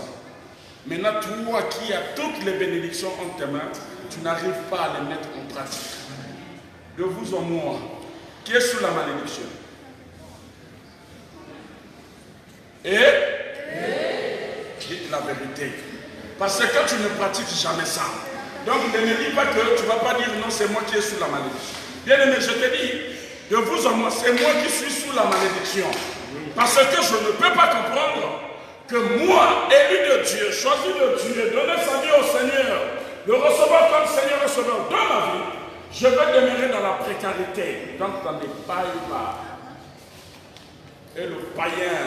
maintenant, toi qui as toutes les bénédictions en tes mains, tu n'arrives pas à les mettre en pratique. De vous en moi, qui est sous la malédiction. Dites la vérité. Parce que quand tu ne pratiques jamais ça, donc ne me dis pas que tu ne vas pas dire non, c'est moi qui est sous la malédiction. Bien aimé, je te dis, de vous en moi, c'est moi qui suis sous la malédiction. Parce que je ne peux pas comprendre que moi, élu de Dieu, choisi de Dieu, donner sa vie au Seigneur, le recevoir comme Seigneur receveur dans ma vie, je vais demeurer dans la précarité, donc dans les pailles-là. Et le païen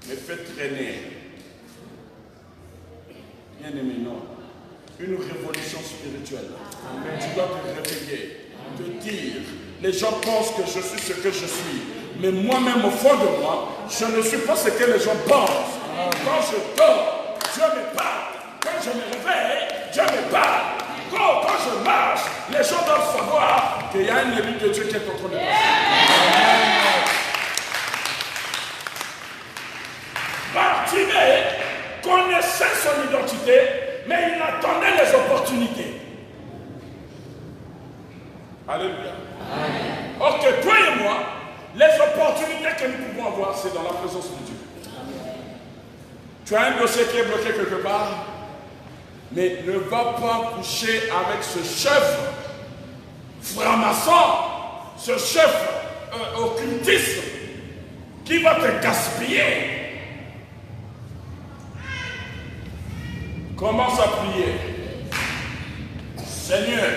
me fait traîner. Bien aimé, non. Une révolution spirituelle. Amen. Tu dois te réveiller, te dire, les gens pensent que je suis ce que je suis. Mais moi-même, au fond de moi, je ne suis pas ce que les gens pensent. Quand je dors, Dieu me parle. Quand je me réveille, Dieu me parle. Quand je marche, les gens doivent savoir qu'il y a un élu de Dieu qui est en train de passer. Bartimée connaissait son identité, mais il attendait les opportunités. Alléluia. Ok, toi et moi, les opportunités que nous pouvons avoir, c'est dans la présence de Dieu. Tu as un dossier qui est bloqué quelque part, mais ne va pas coucher avec ce chef franc-maçon, ce chef occultiste qui va te gaspiller. Commence à prier. Seigneur,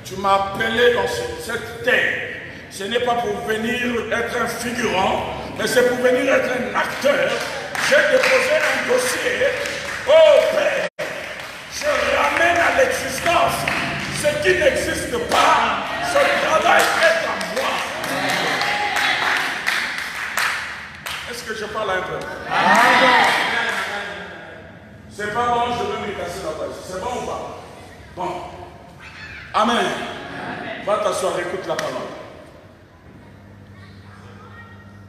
tu m'as appelé dans cette terre. Ce n'est pas pour venir être un figurant, mais c'est pour venir être un acteur. J'ai déposé un dossier. Oh Père, je ramène à l'existence ce qui n'existe pas. Ce travail est à moi. Est-ce que je parle un peu? C'est pas bon, je veux me casser la voix. C'est bon ou pas? Bon. Amen. Va t'asseoir, écoute la parole.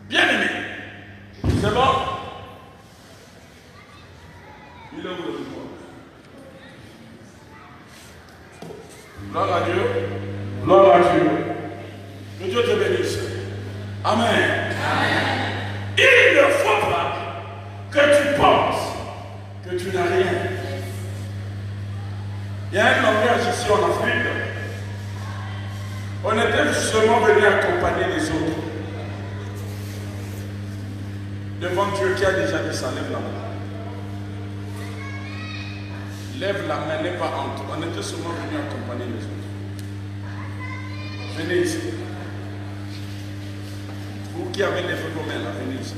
Bien aimé. C'est bon? Il est où le pouvoir? Gloire à Dieu. Gloire à Dieu. Que Dieu te bénisse. Amen. Il ne faut pas que tu penses que tu n'as rien. Il y a un langage ici en Afrique. On était justement venu accompagner les autres. Devant Dieu qui a déjà dit ça, lève la main. Lève la main, n'aie pas honte. On était seulement venu accompagner les autres. Venez ici. Vous qui avez levé vos mains là, venez ici.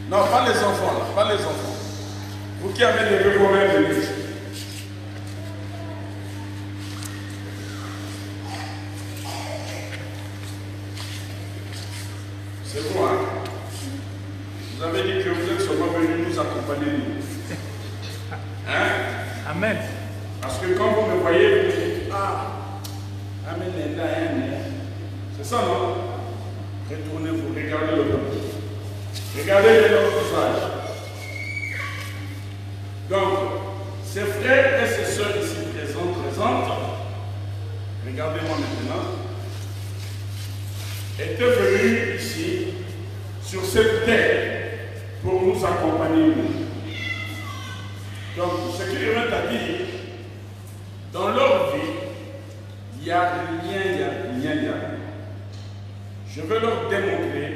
Non, pas les enfants là, pas les enfants. Vous qui avez levé vos mains, venez ici. C'est vous, hein? Vous avez dit que vous êtes seulement venus nous accompagner, nous. Hein? Amen. Parce que quand vous me voyez, vous me dites, Amen, c'est ça, non? Retournez-vous, regardez le peuple. Regardez leur visage. Donc, ces frères et ces sœurs ici présentes, regardez-moi maintenant, étaient venus ici, sur cette terre, pour nous accompagner. Donc, ce que je veux te dire, dans leur vie, il n'y a rien. Je veux leur démontrer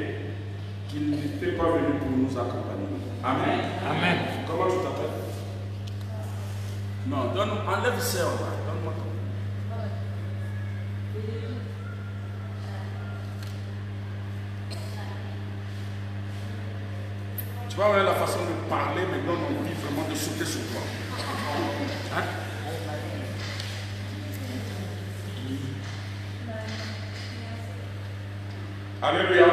qu'ils n'étaient pas venus pour nous accompagner. Amen. Amen. Comment tu t'appelles? Non, enlève ça, donne-moi ton. Tu vas voir la façon de parler, mais donne envie vraiment de sauter sur toi. Hein? Alléluia.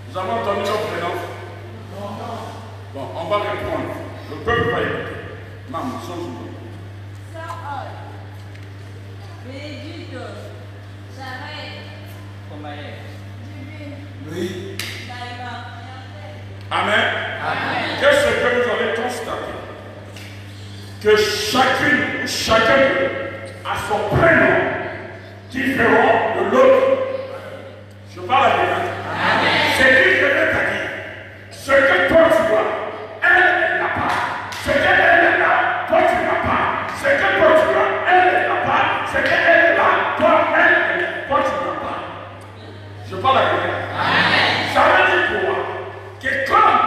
Nous avons entendu nos prénoms. Bon, on va répondre. Le peuple va écouter. Maman, sans jour. Saul. Bénédicte. Charette. Oui. Daïma. Amen. Qu'est-ce que vous avez constaté? Que chacune ou chacun a son prénom différent de l'autre. Je parle à quelqu'un. C'est lui qui veut te dire. Ce que toi tu vois, elle n'a pas. Ce qu'elle a, toi tu n'as pas. Ce que toi tu as, elle n'a pas. Ce qu'elle a, toi tu n'as pas. Je parle à quelqu'un. Ça veut dire quoi? Que comme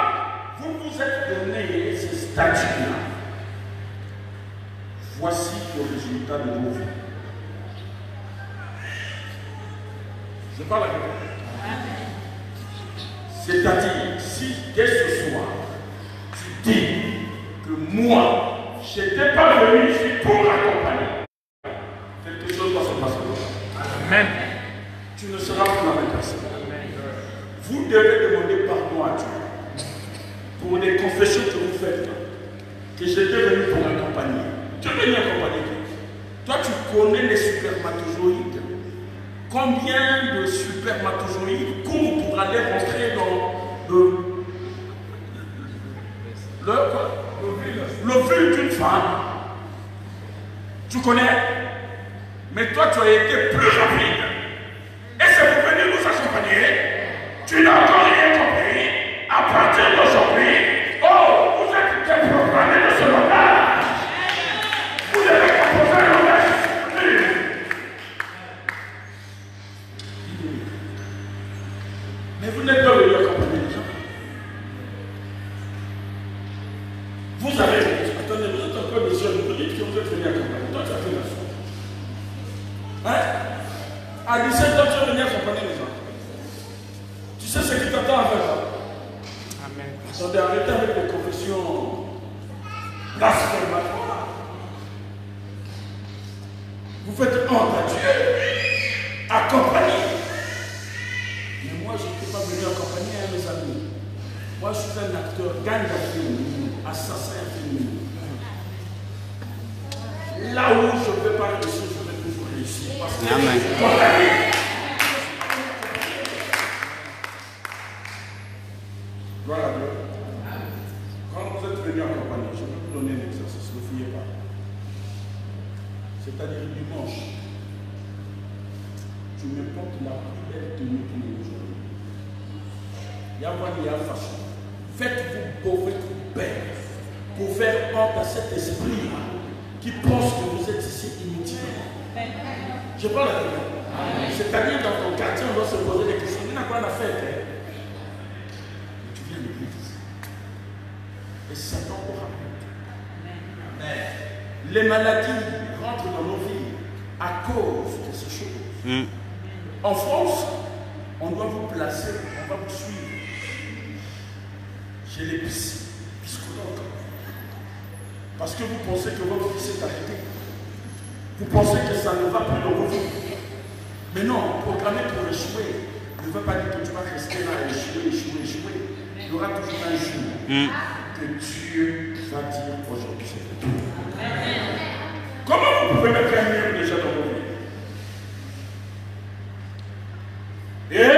vous vous êtes donné ces statuts-là, voici le résultat de vos vies. Je parle à quelqu'un. C'est-à-dire, si dès ce soir, tu dis que moi, je n'étais pas venu ici pour accompagner, quelque chose va se passer. Amen. Tu ne seras plus la même personne. Vous devez demander pardon à Dieu pour les confessions que vous faites là, que j'étais venu pour accompagner. Tu es venu accompagner. Toi, tu connais les spermatozoïdes. Combien de spermatozoïdes courent pour aller rentrer dans l'ovule d'une femme? Tu Tu connais? Mais toi, tu as été plus rapide. Et c'est pour venir nous accompagner. Tu n'as encore rien compris. À partir d'aujourd'hui, oh, vous êtes déprogrammés de ce langage. Vous devez composer un langage supérieur. Mais vous n'êtes pas venu accompagner les gens. Vous avez, attendez, vous êtes un peu de jeunes, vous dites que vous êtes venu accompagner. Toi, tu as fait la chose. Hein? À 17 ans, tu es venu accompagner les gens. Tu sais ce qui t'attend à faire. Amen. Attendez, arrêtez avec les confessions blasphématoires. Vous faites honte à Dieu. Accompagner. Mais moi, je ne peux pas venir accompagner mes amis. Moi, je suis un acteur, gagne à film, assassin à film. Là où je ne peux pas réussir, je vais toujours réussir. Parce que je suis condamné. Gloire à Dieu. Quand vous êtes venu accompagner, je vais vous donner un exercice, ne fouillez pas. C'est-à-dire dimanche, tu me portes la plus belle tenue pour les jours. Il y a moi, il y a façon. Faites-vous beau, faites-vous belle pour faire honte à cet esprit qui pense que vous êtes ici inutilement. Je parle à quelqu'un. C'est-à-dire dans ton quartier, on doit se poser des questions. Il n'y a quoi à faire. Tu viens de l'église. Et Satan aura peur. Les maladies rentrent dans nos vies à cause de ces choses. En France, on doit vous placer, on va vous suivre chez les psychologues. Parce que vous pensez que votre vie s'est arrêtée. Vous pensez que ça ne va plus dans vos vies. Mais non, programmer pour échouer ne veut pas dire que tu vas rester là et échouer. Il y aura toujours un jour que Dieu va dire aujourd'hui c'est tout. Comment vous pouvez mettre un mur déjà dans vos vies? Et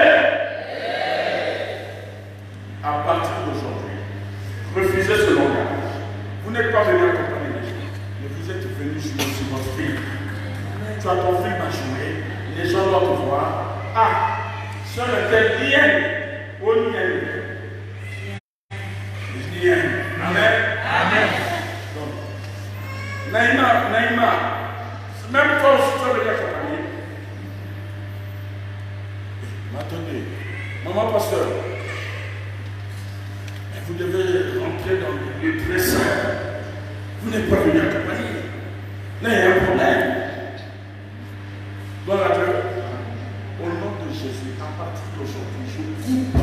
à partir d'aujourd'hui, refusez ce langage. Vous n'êtes pas venu accompagner les gens, mais vous êtes venu jouer sur votre film. Tu as ton film à jouer, les gens doivent te voir. Ah, sur le tel lien, au lien. Amen. Amen. Donc, Naïma, même toi aussi tu as venu accompagner. Attendez, maman pasteur, vous devez rentrer dans le lieu très saint. Vous n'êtes pas venu accompagner. Là, il y a un problème. Gloire à Dieu. Au nom de Jésus, à partir d'aujourd'hui, je coupe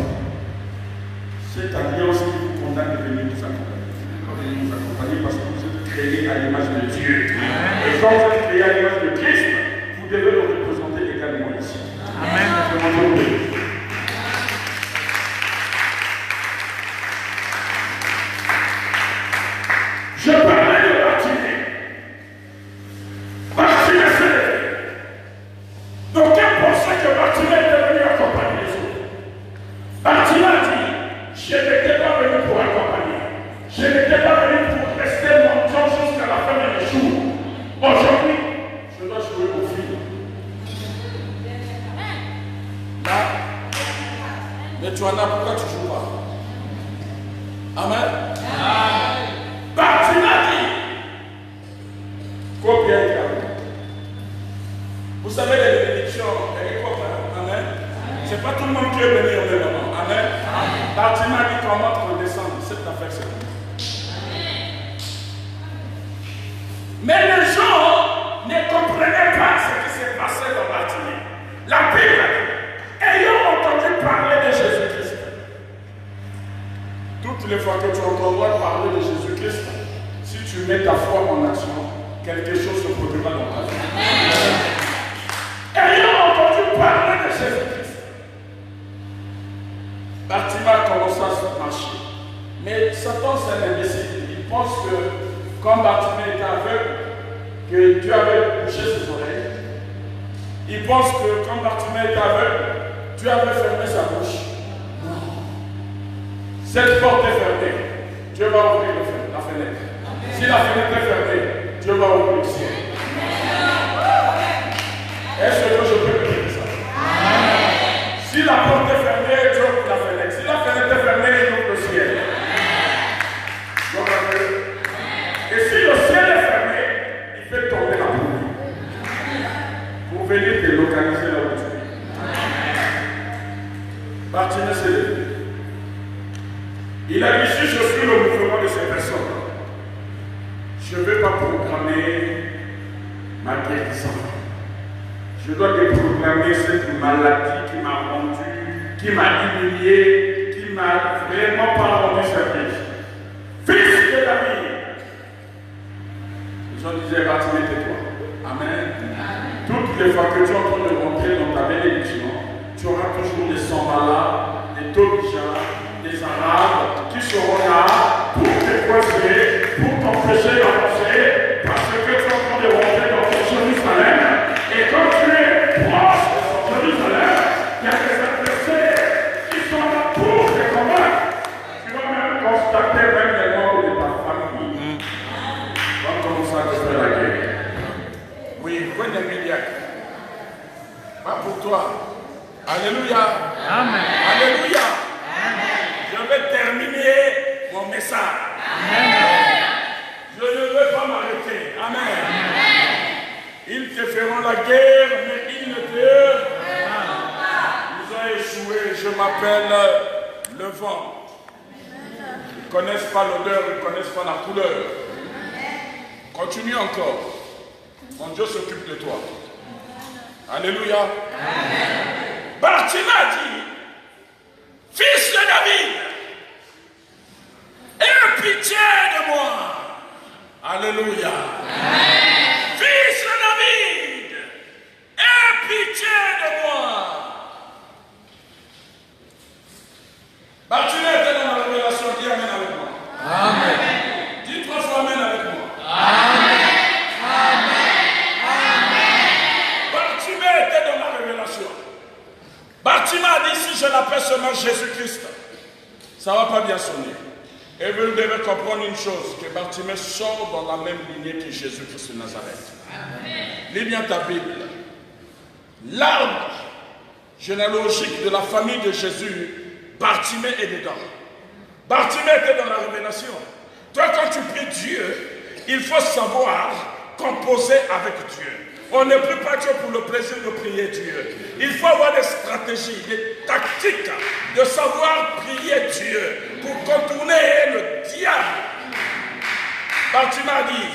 cette alliance qui vous condamne de venir nous accompagner. Vous venez nous accompagner parce que vous êtes créés à l'image de Dieu. Et quand vous êtes créés à l'image de Christ, vous devez le représenter également ici. Amen. Je parlais de Bartimée. Bartimée s'est levé. Donc, quel pensait que Bartimée était venu accompagner les autres? Bartimée a dit, je n'étais pas venu pour accompagner. Je n'étais pas venu pour rester mendiant jusqu'à la fin de mes jours. Aujourd'hui, je dois jouer au film. Là, mais tu en as, pourquoi tu ne joues pas? Amen. Bartimée a dit, combien il y a? Vous savez, les bénédictions, elle est quoi? Amen. C'est pas tout le monde qui est venu au même moment. Amen. Bartimée a dit comment te redescendre. C'est ta affaire, c'est tout. Mais les gens ne comprenaient pas ce qui s'est passé dans Bartimée. La Bible a dit, ayant entendu parler de Jésus-Christ, toutes les fois que tu entendras parler de Jésus-Christ, si tu mets ta foi en action, quelque chose se produira dans ta vie. Ayant entendu parler de Jésus-Christ, Bartimée a commencé à se marcher. Mais Satan, c'est un imbécile. Il pense que, comme Bartimée était aveugle, que Dieu avait bouché ses oreilles. Il pense que, comme Bartimée était aveugle, Dieu avait fermé sa bouche. Cette porte est fermée. Dieu va ouvrir la fenêtre. Si la fenêtre est fermée, Dieu va ouvrir le ciel. Est-ce que je peux me dire ça? Si la porte est fermée, Dieu ouvre la fenêtre. Si la fenêtre est fermée, il ouvre le ciel. Et si le ciel est fermé, il fait tomber la pluie pour venir te localiser là où tu es. Bartimée s'est levé. Il a dit, si je suis le mouvement de ces personnes, je ne vais pas programmer ma guérison. Je dois déprogrammer cette maladie qui m'a rendu, qui m'a humilié, qui m'a vraiment pas rendu service. Fils de David. Les gens disaient, Bartimée, tais-toi. Amen. Toutes les fois que tu es en train de rentrer dans ta bénédiction, tu auras toujours des Sambala, des Tobija, des Arabes qui seront là pour te coincer, pour t'empêcher d'avancer, parce que tu es en train de rentrer dans ton Jérusalem. Et quand tu es proche de Jérusalem, il y a des adversaires qui sont là pour te combattre. Tu vas même constater même les membres de ta famille. Tu vas commencer à te faire la guerre. Oui, point d'immédiat. Pas pour toi. Alléluia. Amen. Alléluia. Amen. Je vais terminer mon message. Amen. Je ne vais pas m'arrêter. Amen. Amen. Ils te feront la guerre, mais ils ne te Ils ont échoué. Je m'appelle le vent. Ils ne connaissent pas l'odeur, ils ne connaissent pas la couleur. Continue encore. Mon Dieu s'occupe de toi. Alléluia. Amen. Bartimée a dit, fils de David, aie pitié de moi. Alléluia. Amen. Fils de David, aie pitié de moi. Bartimée était dans la révélation. Dis amen avec moi. Amen. Dis 3 fois amen avec moi. Amen. Bartimée a dit, si je l'appelle seulement Jésus-Christ, ça ne va pas bien sonner. Et vous devez comprendre une chose, que Bartimée sort dans la même lignée que Jésus-Christ de Nazareth. Lis bien ta Bible. L'arbre généalogique de la famille de Jésus, Bartimée est dedans. Bartimée était dans la révélation. Toi, quand tu pries Dieu, il faut savoir composer avec Dieu. On ne prie pas Dieu pour le plaisir de prier Dieu. Il faut avoir des stratégies, des tactiques de savoir prier Dieu pour contourner le diable. Bartimée a dit,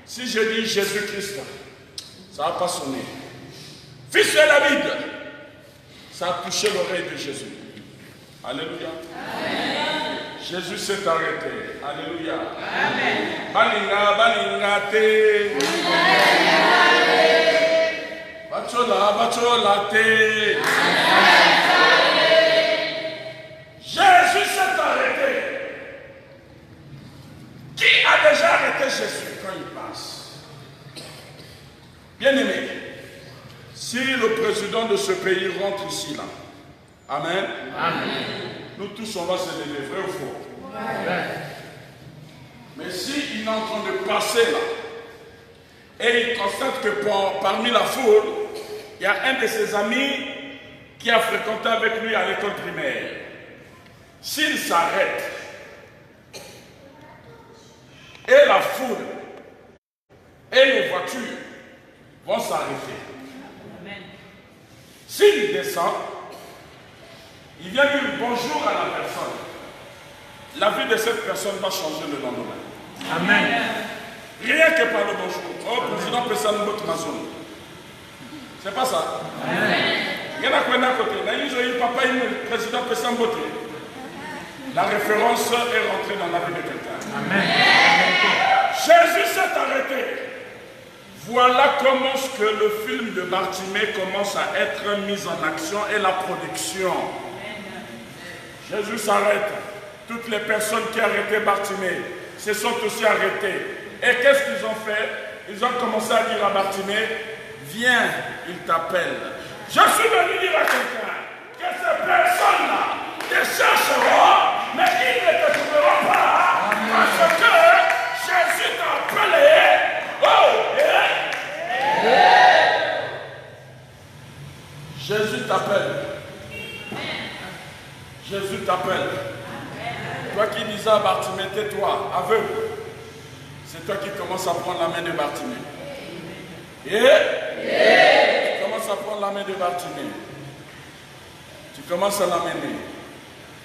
si je dis Jésus-Christ, ça ne va pas sonner. Fils de David, ça a touché l'oreille de Jésus. Alléluia. Amen. Jésus s'est arrêté. Alléluia. Amen. Balinga, balinga, te. Bachola, bachola, te. Jésus s'est arrêté. Qui a déjà arrêté Jésus quand il passe? Bien-aimé, si le président de ce pays rentre ici, là, amen. Amen. Nous tous, on va se lever, vrai ou faux? Ouais. Mais s'il est en train de passer là, et il constate que parmi la foule, il y a un de ses amis qui a fréquenté avec lui à l'école primaire. S'il s'arrête, et la foule, et les voitures vont s'arrêter. S'il descend, il vient dire bonjour à la personne. La vie de cette personne va changer le lendemain. Amen. Rien que par le bonjour. Oh, président Pessan Bot Mazon. C'est pas ça. Amen. Il y en a quoi d'un côté. Là, ils ont eu papa et le président Pessan Bot. La référence est rentrée dans la vie de quelqu'un. Amen. Jésus s'est arrêté. Voilà comment que le film de Bartimée commence à être mis en action et la production. Jésus s'arrête. Toutes les personnes qui arrêtaient Bartimée se sont aussi arrêtées. Et qu'est-ce qu'ils ont fait? Ils ont commencé à dire à Bartimée, viens, il t'appelle. Je suis venu dire à quelqu'un que ces personnes-là te chercheront, mais ils ne te trouveront pas. Parce que Jésus t'a appelé. Oh, Jésus t'appelle. Toi qui disais à Bartimée, tais-toi, aveugle. C'est toi qui commences à prendre la main de Bartimée. Tu commences à prendre la main de Bartimée. Tu commences à l'amener.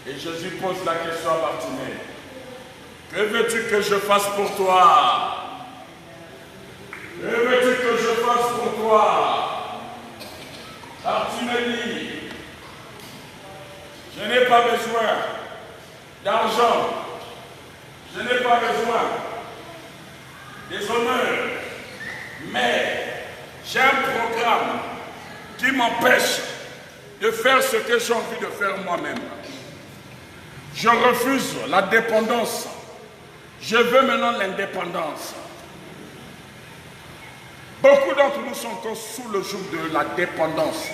Et Jésus pose la question à Bartimée. Que veux-tu que je fasse pour toi? Que veux-tu que je fasse pour toi? Bartimée dit, je n'ai pas besoin d'argent. Je n'ai pas besoin des honneurs. Mais j'ai un programme qui m'empêche de faire ce que j'ai envie de faire moi-même. Je refuse la dépendance. Je veux maintenant l'indépendance. Beaucoup d'entre nous sont encore sous le joug de la dépendance.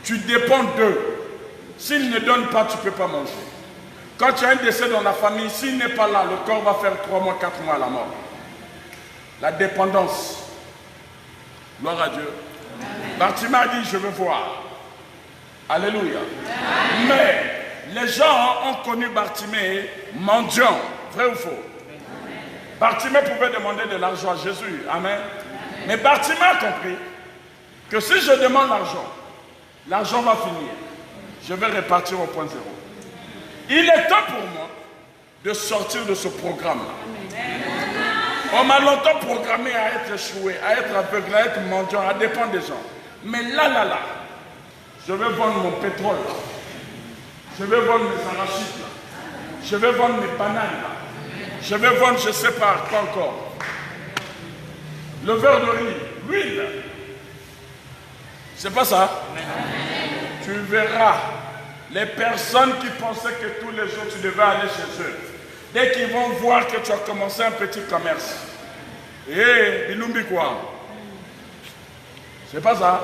Tu dépends d'eux. S'ils ne donnent pas, tu ne peux pas manger. Quand tu as un décès dans la famille, s'il n'est pas là, le corps va faire 3 mois, 4 mois à la mort. La dépendance. Gloire à Dieu. Bartimée a dit, je veux voir. Alléluia. Amen. Mais les gens ont connu Bartimée mendiant. Vrai ou faux? Amen. Bartimée pouvait demander de l'argent à Jésus. Amen. Amen. Mais Bartimée a compris que si je demande l'argent, l'argent va finir. Je vais repartir au point zéro. Il est temps pour moi de sortir de ce programme-là. On m'a longtemps programmé à être échoué, à être aveugle, à être mendiant, à dépendre des gens. Mais là, je vais vendre mon pétrole, là. Je vais vendre mes arachides, là. Je vais vendre mes bananes, là. Je vais vendre, je ne sais pas quoi encore. Le verre de riz, l'huile. C'est pas ça? Tu verras les personnes qui pensaient que tous les jours tu devais aller chez eux. Dès qu'ils vont voir que tu as commencé un petit commerce. Bilumbi quoi? C'est pas ça?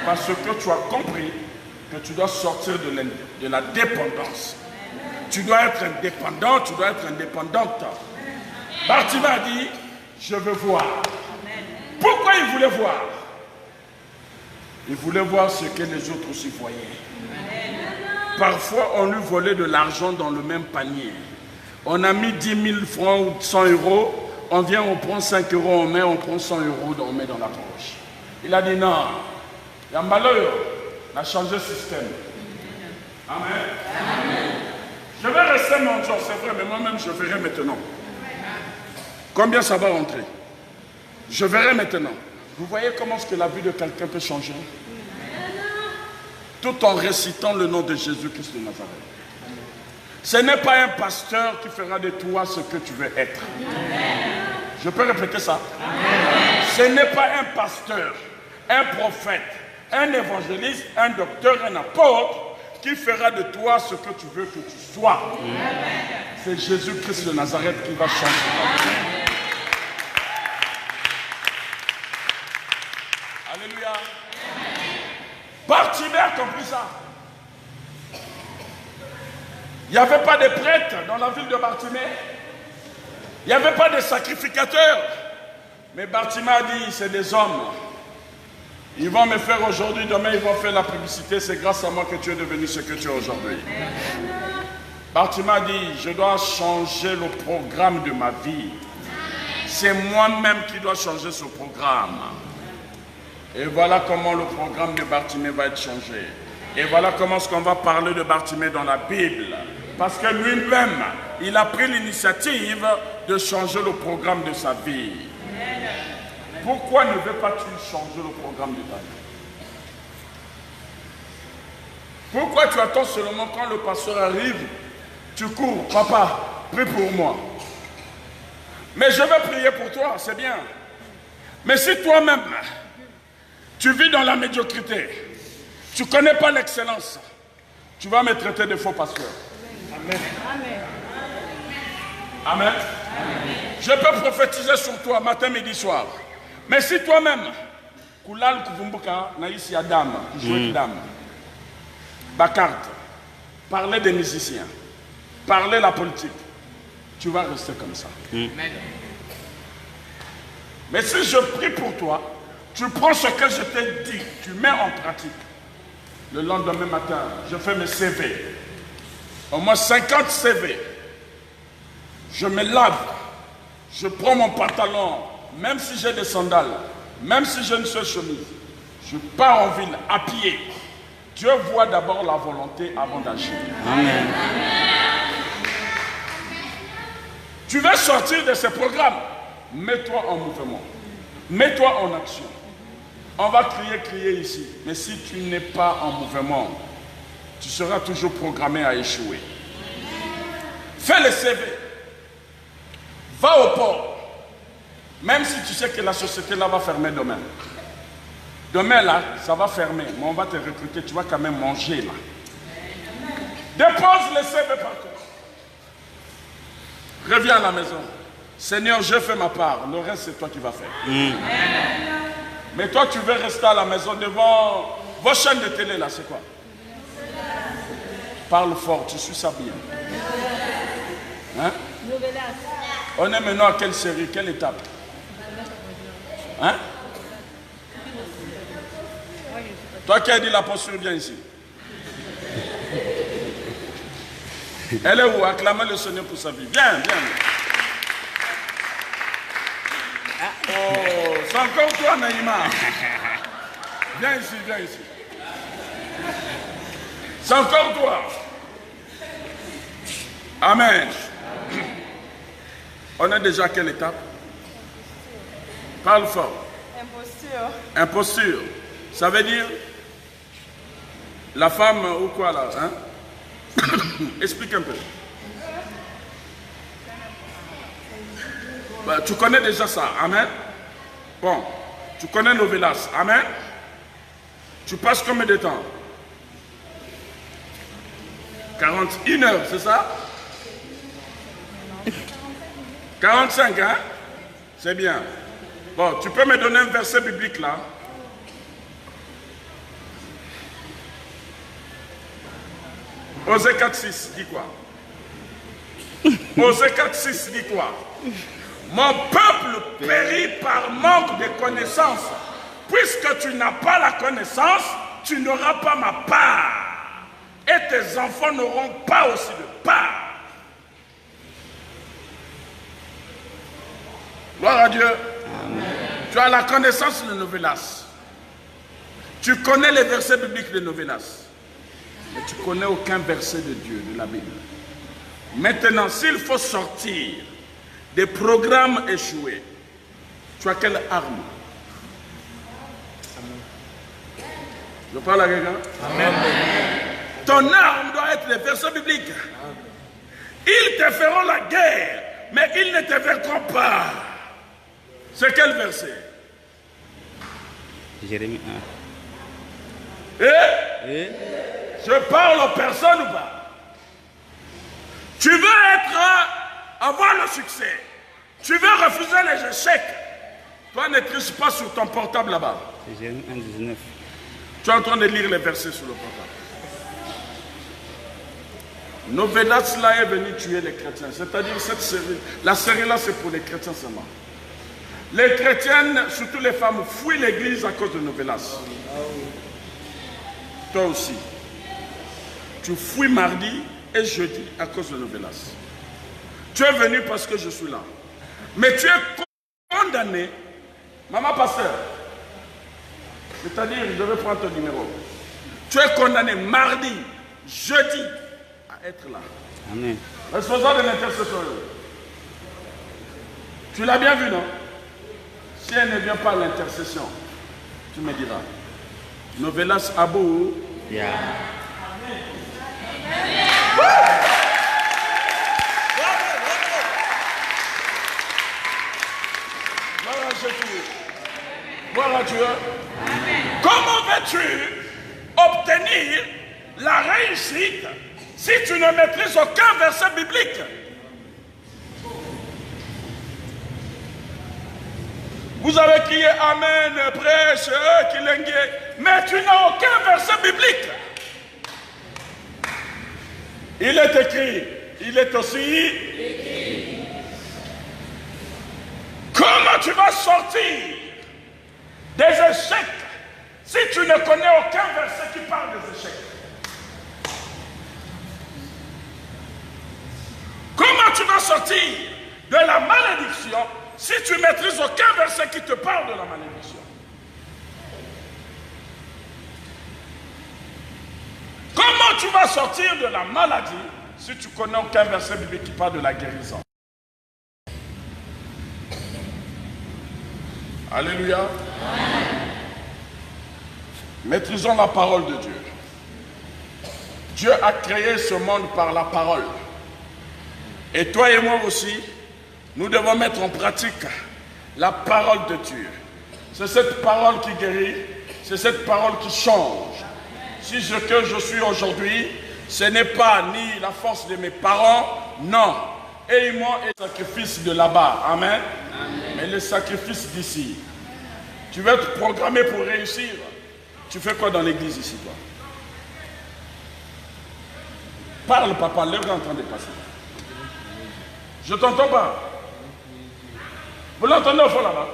Parce que tu as compris que tu dois sortir de la dépendance. Tu dois être indépendant, tu dois être indépendante. Bartimée a dit, je veux voir. Pourquoi il voulait voir? Il voulait voir ce que les autres aussi voyaient. Parfois, on lui volait de l'argent dans le même panier. On a mis 10 000 francs ou 100 euros, on vient, on prend 5 euros, on met, on prend 100 euros, on met dans la poche. Il a dit non, il y a malheur, on a changé de système. Amen. Amen. Je vais rester mendiant, c'est vrai, mais moi-même je verrai maintenant. Combien ça va rentrer? Je verrai maintenant. Vous voyez comment est-ce que la vie de quelqu'un peut changer? Tout en récitant le nom de Jésus-Christ de Nazareth. Ce n'est pas un pasteur qui fera de toi ce que tu veux être. Je peux répéter ça? Ce n'est pas un pasteur, un prophète, un évangéliste, un docteur, un apôtre qui fera de toi ce que tu veux que tu sois. C'est Jésus-Christ de Nazareth qui va changer. Alléluia. Bartimée a compris ça. Il n'y avait pas de prêtres dans la ville de Bartimée. Il n'y avait pas de sacrificateurs. Mais Bartimée a dit, c'est des hommes. Ils vont me faire aujourd'hui, demain ils vont faire la publicité. C'est grâce à moi que tu es devenu ce que tu es aujourd'hui. Bartimée a dit, je dois changer le programme de ma vie. C'est moi-même qui dois changer ce programme. Et voilà comment le programme de Bartimée va être changé. Et voilà comment est-ce qu'on va parler de Bartimée dans la Bible. Parce que lui-même, il a pris l'initiative de changer le programme de sa vie. Pourquoi ne veux pas-tu changer le programme de ta vie? Pourquoi tu attends seulement quand le pasteur arrive, tu cours, papa, prie pour moi. Mais je vais prier pour toi, c'est bien. Mais si toi-même, tu vis dans la médiocrité, tu ne connais pas l'excellence, tu vas me traiter de faux pasteur. Amen. Amen. Amen. Je peux prophétiser sur toi matin, midi, soir. Mais si toi-même, Koulal Kouvumbuka, Naïs Yadam, jouer dame, Bakart, parler des musiciens, parler la politique, tu vas rester comme ça. Mais si je prie pour toi, tu prends ce que je t'ai dit, tu mets en pratique. Le lendemain matin, je fais mes CV. Au moins 50 CV. Je me lave. Je prends mon pantalon, même si j'ai des sandales, même si j'ai une seule chemise. Je pars en ville à pied. Dieu voit d'abord la volonté avant d'agir. Amen. Tu veux sortir de ces programmes. Mets-toi en mouvement. Mets-toi en action. On va crier ici. Mais si tu n'es pas en mouvement, tu seras toujours programmé à échouer. Fais le CV. Va au port. Même si tu sais que la société là va fermer demain. Demain là, ça va fermer. Mais on va te recruter. Tu vas quand même manger là. Dépose le CV par contre. Reviens à la maison. Seigneur, je fais ma part. Le reste, c'est toi qui vas faire. Mais toi, tu veux rester à la maison devant vos chaînes de télé là, c'est quoi? Parle fort, tu suis ça bien. Hein? On est maintenant à quelle série, quelle étape? Hein? Toi qui as dit la posture, viens ici. Elle est où? Acclamez le Seigneur pour sa vie. Viens, viens. Oh, c'est encore toi, Naïma. Viens ici, viens ici. C'est encore toi. Amen. On est déjà à quelle étape? Parle fort. Imposture. Imposture. Ça veut dire la femme ou quoi là, hein? Explique un peu. Bah, tu connais déjà ça, amen. Bon, tu connais Novelas, amen. Tu passes combien de temps? 41 heures, c'est ça? 45, hein? C'est bien. Bon, tu peux me donner un verset biblique là? Osée 4,6, dis quoi? Osée 4,6, dis quoi? Mon peuple périt par manque de connaissance. Puisque tu n'as pas la connaissance, tu n'auras pas ma part. Et tes enfants n'auront pas aussi de part. Gloire à Dieu. Amen. Tu as la connaissance de Novelas. Tu connais les versets bibliques de Novelas. Mais tu ne connais aucun verset de Dieu, de la Bible. Maintenant, s'il faut sortir des programmes échoués, tu as quelle arme? Je parle à quelqu'un? Amen. Ton arme doit être les versets bibliques. Ils te feront la guerre, mais ils ne te vaincront pas. C'est quel verset? Jérémie 1. Je parle aux personnes ou pas? Tu veux avoir le succès. Tu veux refuser les échecs. Toi, ne triche pas sur ton portable là-bas. C'est Jérémie 1,19. Tu es en train de lire les versets sur le portable. Novelas là est venu tuer les chrétiens. C'est-à-dire cette série, la série là c'est pour les chrétiens seulement. Les chrétiennes, surtout les femmes, fuient l'église à cause de Novelas. Toi aussi. Tu fuis mardi et jeudi à cause de Novelas. Tu es venu parce que je suis là. Mais tu es condamné, maman pasteur. C'est-à-dire, je vais prendre ton numéro. Tu es condamné mardi, jeudi à être là. Amen. Responsable de l'intercession. Tu l'as bien vu, non? Si elle ne vient pas à l'intercession, tu me diras. Novelas Abou. Yeah. Gloire à Dieu. Comment veux-tu obtenir la réussite si tu ne maîtrises aucun verset biblique? Vous avez crié Amen, prêche, Kilengue, mais tu n'as aucun verset biblique. Il est écrit, il est aussi écrit. Comment tu vas sortir des échecs Si tu ne connais aucun verset qui parle des échecs, comment tu vas sortir de la malédiction si tu ne maîtrises aucun verset qui te parle de la malédiction? Comment tu vas sortir de la maladie si tu connais aucun verset biblique qui parle de la guérison? Alléluia. Maîtrisons la parole de Dieu. Dieu a créé ce monde par la parole. Et toi et moi aussi, nous devons mettre en pratique la parole de Dieu. C'est cette parole qui guérit, c'est cette parole qui change. Si ce que je suis aujourd'hui, ce n'est pas ni la force de mes parents, non. Et moi, et le sacrifice de là-bas, amen. Mais le sacrifice d'ici. Tu veux être programmé pour réussir. Tu fais quoi dans l'église ici, toi? Parle, papa, l'heure est en train de passer. Je t'entends pas. Vous l'entendez au fond là-bas?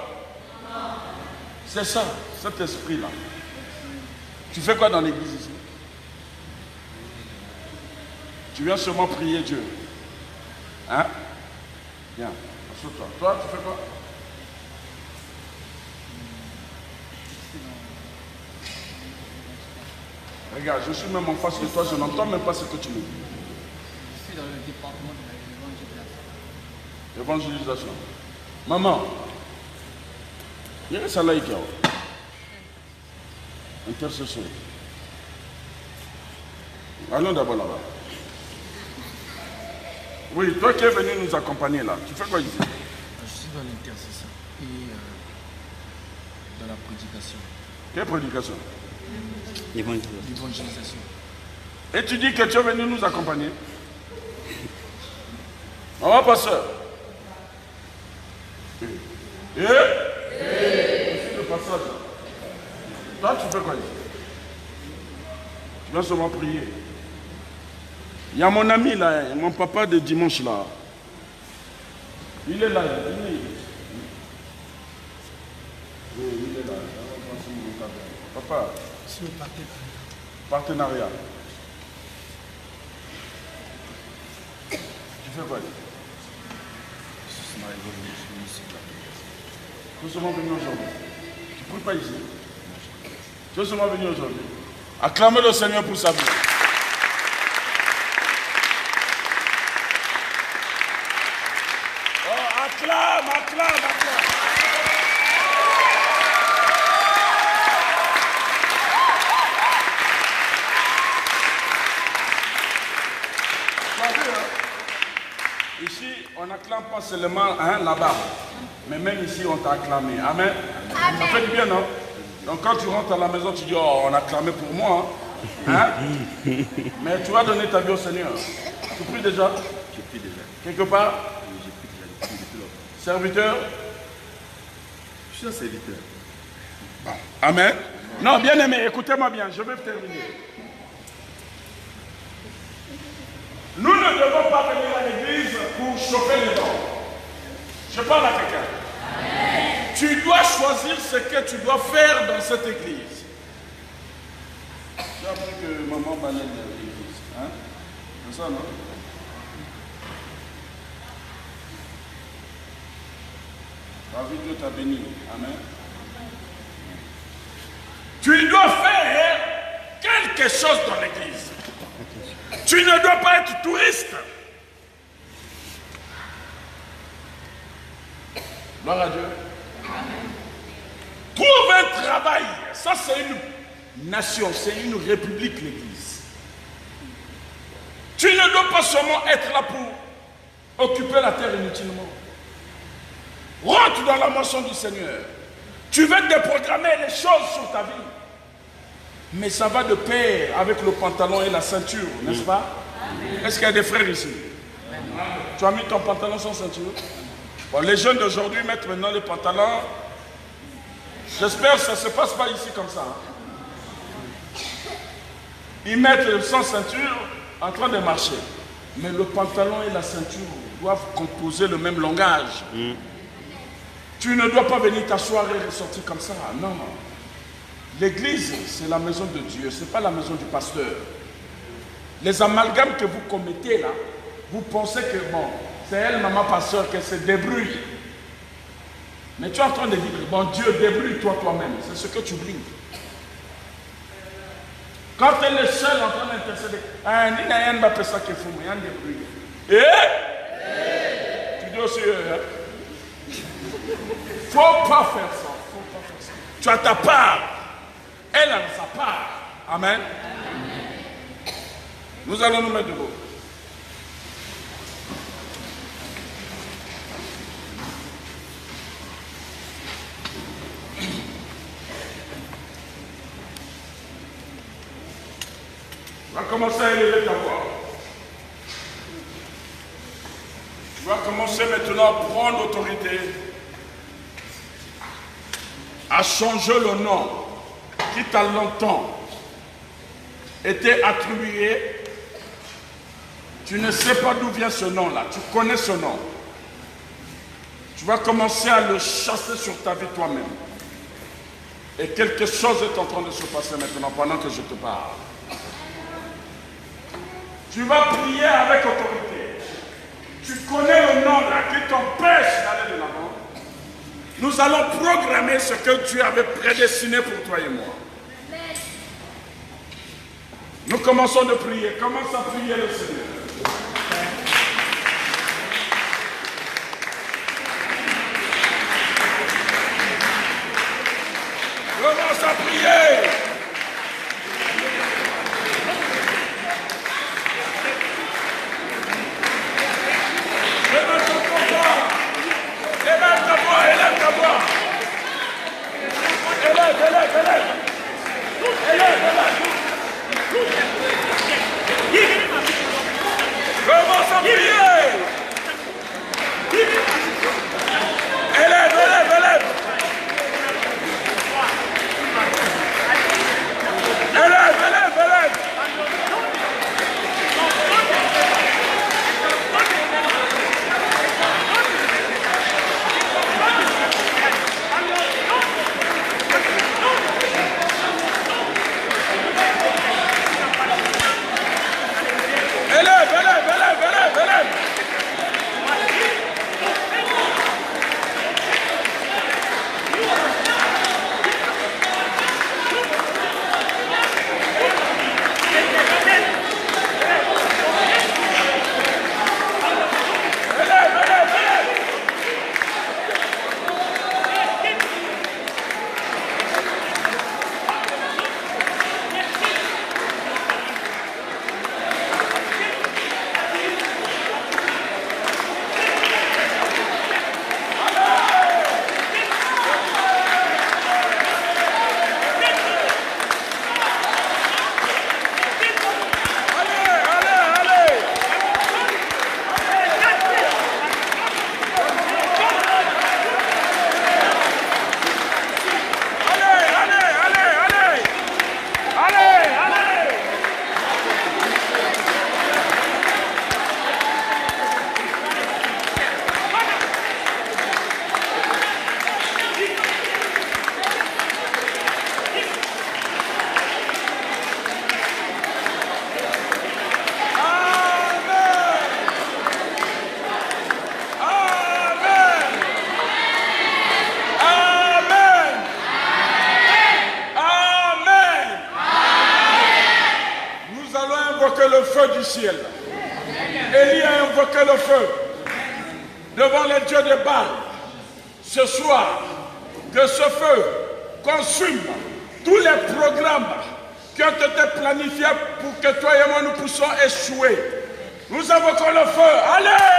C'est ça, cet esprit-là. Tu fais quoi dans l'église ici? Tu viens seulement prier Dieu. Hein? Viens, assure-toi. Toi, tu fais quoi? Regarde, je suis même en face de toi, je n'entends même pas ce que tu me dis. Je suis dans le département de l'évangélisation. Évangélisation. Maman, il y a ça là, intercession. Allons d'abord là-bas. Oui, toi qui es venu nous accompagner là, tu fais quoi ici? Je suis dans l'intercession et dans la prédication. Quelle prédication? L'évangélisation. Et tu dis que tu es venu nous accompagner? Maman, pasteur. Et le passage. Toi, tu fais quoi ici? Tu viens seulement prier. Il y a mon ami là, mon papa de dimanche là. Il est là, il est. Oui, il est là. Papa. C'est le Partenariat. Tu fais quoi? C'est ma révolution municipale. Tu es seulement venu aujourd'hui. Tu ne pries pas ici. Tu es seulement venu aujourd'hui. Acclamez le Seigneur pour sa vie. Oh, acclame, acclame, acclame. Ici, on n'acclame pas seulement là-bas, mais même ici, on t'a acclamé. Amen. Amen. Ça fait du bien, non? Donc quand tu rentres à la maison, tu dis, oh, on a acclamé pour moi. Hein? Mais tu vas donner ta vie au Seigneur. Tu pries déjà? Je prie déjà. Quelque part? Oui, je prie déjà depuis longtemps. Serviteur? Je suis un serviteur. Bon. Amen. Non, bien aimé, écoutez-moi bien, je vais terminer. Nous ne devons pas venir à l'église pour chauffer les dents. Je parle à quelqu'un. Tu dois choisir ce que tu dois faire dans cette église. J'ai appris que maman balaye l'église. Hein? C'est ça, non? Ta vie, Dieu t'a béni. Amen. Tu dois faire quelque chose dans l'église. Tu ne dois pas être touriste. Gloire à Dieu. Trouve un travail. Ça, c'est une nation, c'est une république, l'église. Tu ne dois pas seulement être là pour occuper la terre inutilement. Rentre dans la moisson du Seigneur. Tu veux déprogrammer les choses sur ta vie. Mais ça va de pair avec le pantalon et la ceinture, n'est-ce pas? Est-ce qu'il y a des frères ici? Tu as mis ton pantalon sans ceinture? Bon, les jeunes d'aujourd'hui mettent maintenant les pantalons. J'espère que ça ne se passe pas ici comme ça. Ils mettent sans ceinture en train de marcher. Mais le pantalon et la ceinture doivent composer le même langage. Tu ne dois pas venir t'asseoir et ressortir comme ça. Non. L'église, c'est la maison de Dieu, ce n'est pas la maison du pasteur. Les amalgames que vous commettez là, vous pensez que bon, c'est elle, maman pasteur, qu'elle se débrouille. Mais tu es en train de dire, bon Dieu, débrouille-toi toi-même. C'est ce que tu oublies. Quand elle est seule en train d'intercéder, il n'y a rien de ça qu'il faut, il y a un débrouille. Tu dis aussi, faut pas faire ça. Tu as ta part. Elle a sa part. Amen. Nous allons nous mettre debout. Tu vas commencer à élever ta voix. Tu vas commencer maintenant à prendre l'autorité, à changer le nom qui t'a longtemps été attribué. Tu ne sais pas d'où vient ce nom-là, tu connais ce nom. Tu vas commencer à le chasser sur ta vie toi-même. Et quelque chose est en train de se passer maintenant pendant que je te parle. Tu vas prier avec autorité. Tu connais le nom là qui t'empêche d'aller de l'avant. Nous allons programmer ce que Dieu avait prédestiné pour toi et moi. Nous commençons de prier. Commence à prier le Seigneur. Commence à prier. Élève ta voix, élève ta voix. Commence à prier. Élève. Le feu du ciel. Élie a invoqué le feu devant les dieux de Baal. Ce soir, que ce feu consume tous les programmes qui ont été planifiés pour que toi et moi nous puissions échouer. Nous invoquons le feu. Allez!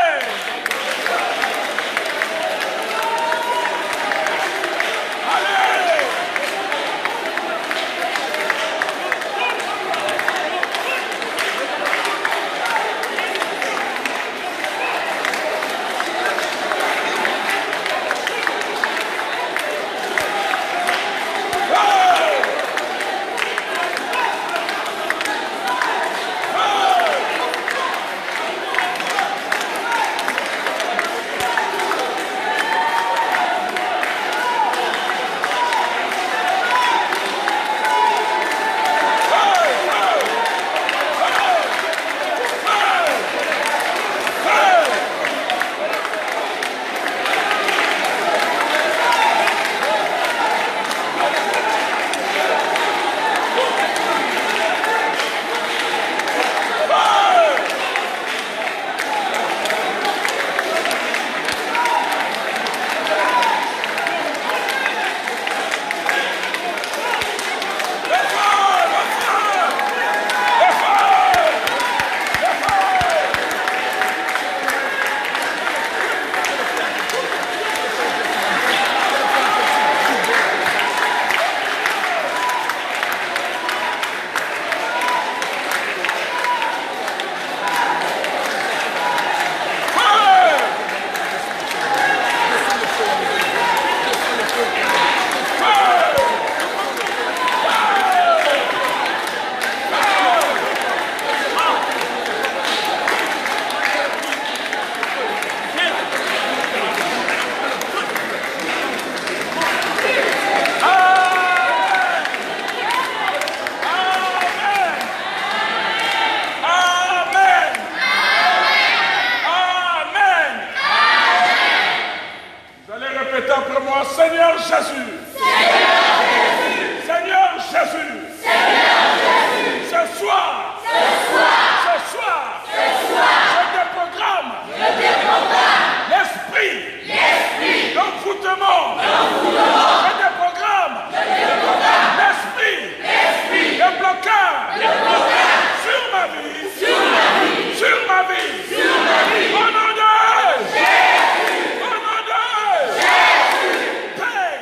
Jésus. Seigneur Jésus. Ce soir, je déprogramme l'esprit d'envoûtement. Je déprogramme l'esprit de blocage sur ma vie. Au nom de Jésus. Paix.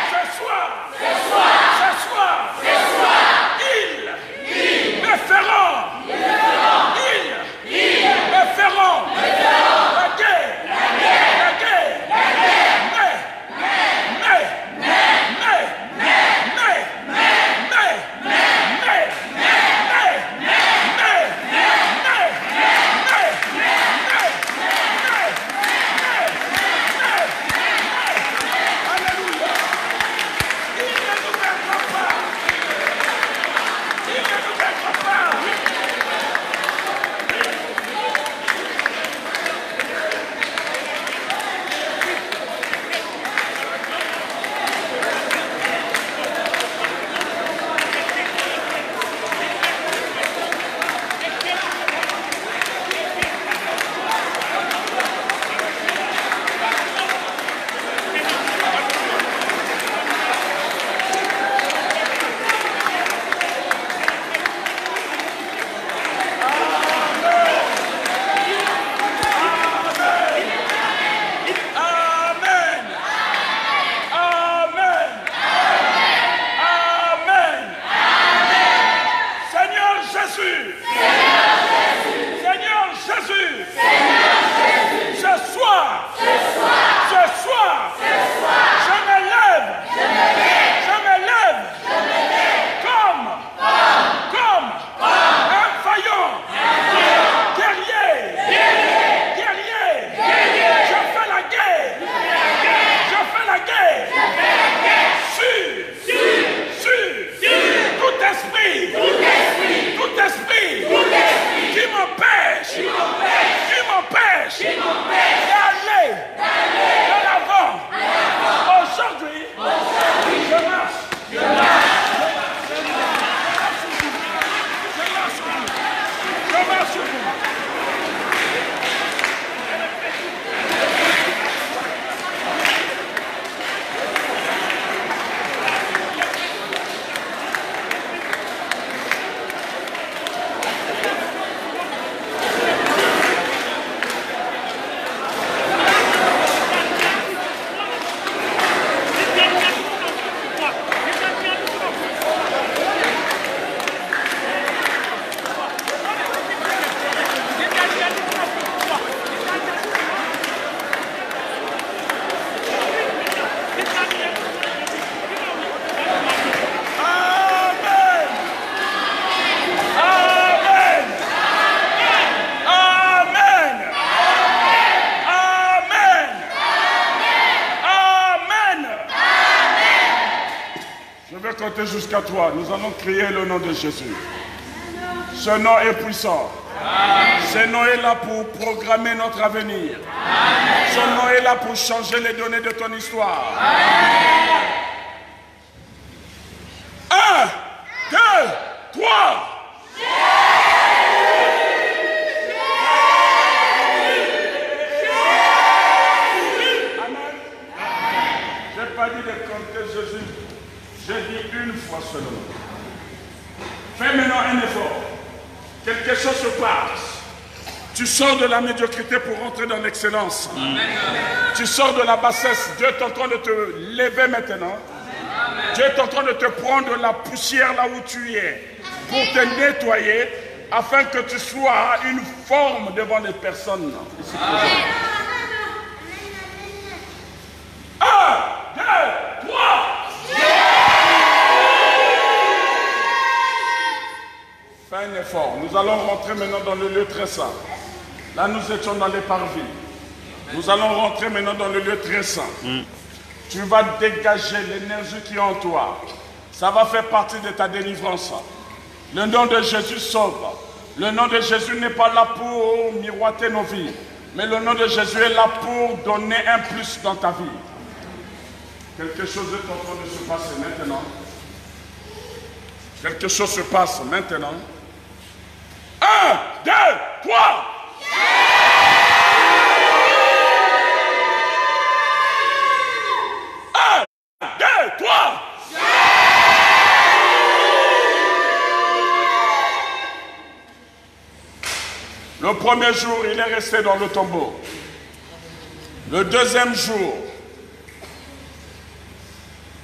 Ce soir, ils me feront la guerre. Compter jusqu'à toi. Nous allons crier le nom de Jésus. Ce nom est puissant. Ce nom est là pour programmer notre avenir. Ce nom est là pour changer les données de ton histoire. 1, 2, 3. Amen. Je n'ai pas dit de compter Jésus. J'ai dit une fois seulement. Fais maintenant un effort. Quelque chose se passe. Tu sors de la médiocrité pour rentrer dans l'excellence. Tu sors de la bassesse. Dieu est en train de te lever maintenant. Dieu est en train de te prendre la poussière là où tu es pour te nettoyer afin que tu sois une forme devant les personnes ici présentes. 1, 2, 3. Fais un effort. Nous allons rentrer maintenant dans le lieu très saint. Là, nous étions dans les parvis. Nous allons rentrer maintenant dans le lieu très saint. Tu vas dégager l'énergie qui est en toi. Ça va faire partie de ta délivrance. Le nom de Jésus sauve. Le nom de Jésus n'est pas là pour miroiter nos vies. Mais le nom de Jésus est là pour donner un plus dans ta vie. Quelque chose est en train de se passer maintenant. Quelque chose se passe maintenant. 1, 2, 3. Le premier jour, il est resté dans le tombeau. Le deuxième jour,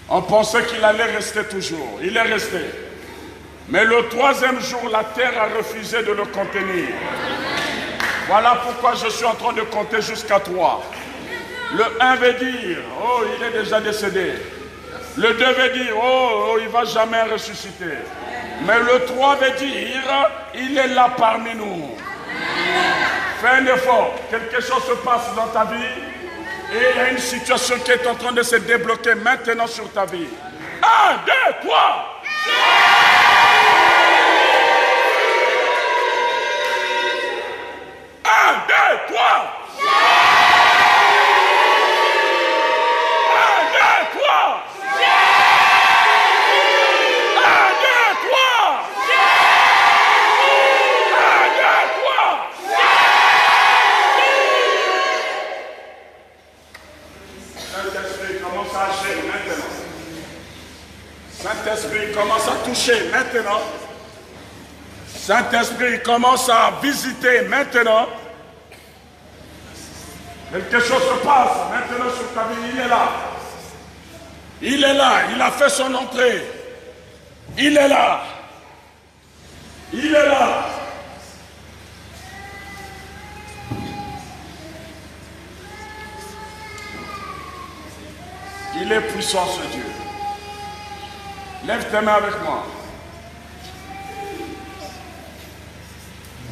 on pensait qu'il allait rester toujours. Il est resté. Mais le troisième jour, la terre a refusé de le contenir. Voilà pourquoi je suis en train de compter jusqu'à 3. Le 1 veut dire, oh, il est déjà décédé. Le 2 veut dire, oh, il ne va jamais ressusciter. Mais le 3 veut dire, il est là parmi nous. Fais un effort, quelque chose se passe dans ta vie et il y a une situation qui est en train de se débloquer maintenant sur ta vie. 1, 2, 3. Saint-Esprit commence à toucher maintenant. Saint-Esprit commence à visiter maintenant. Quelque chose se passe maintenant sur ta vie. Il est là. Il est là. Il a fait son entrée. Il est là. Il est là. Il est puissant ce Dieu. Lève tes mains avec moi.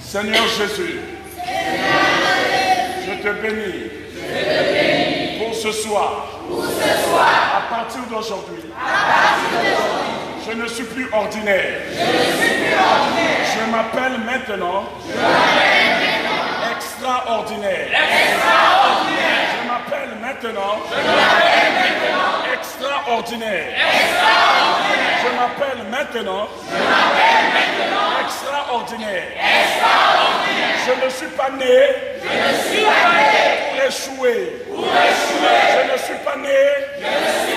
Seigneur Jésus, je te bénis pour ce soir. À partir d'aujourd'hui, je ne suis plus ordinaire. Je m'appelle maintenant extraordinaire. Je m'appelle maintenant extraordinaire. Je m'appelle maintenant extraordinaire. Je ne suis pas né pour échouer. Je ne suis pas né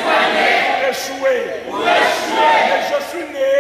pour échouer. Mais je suis né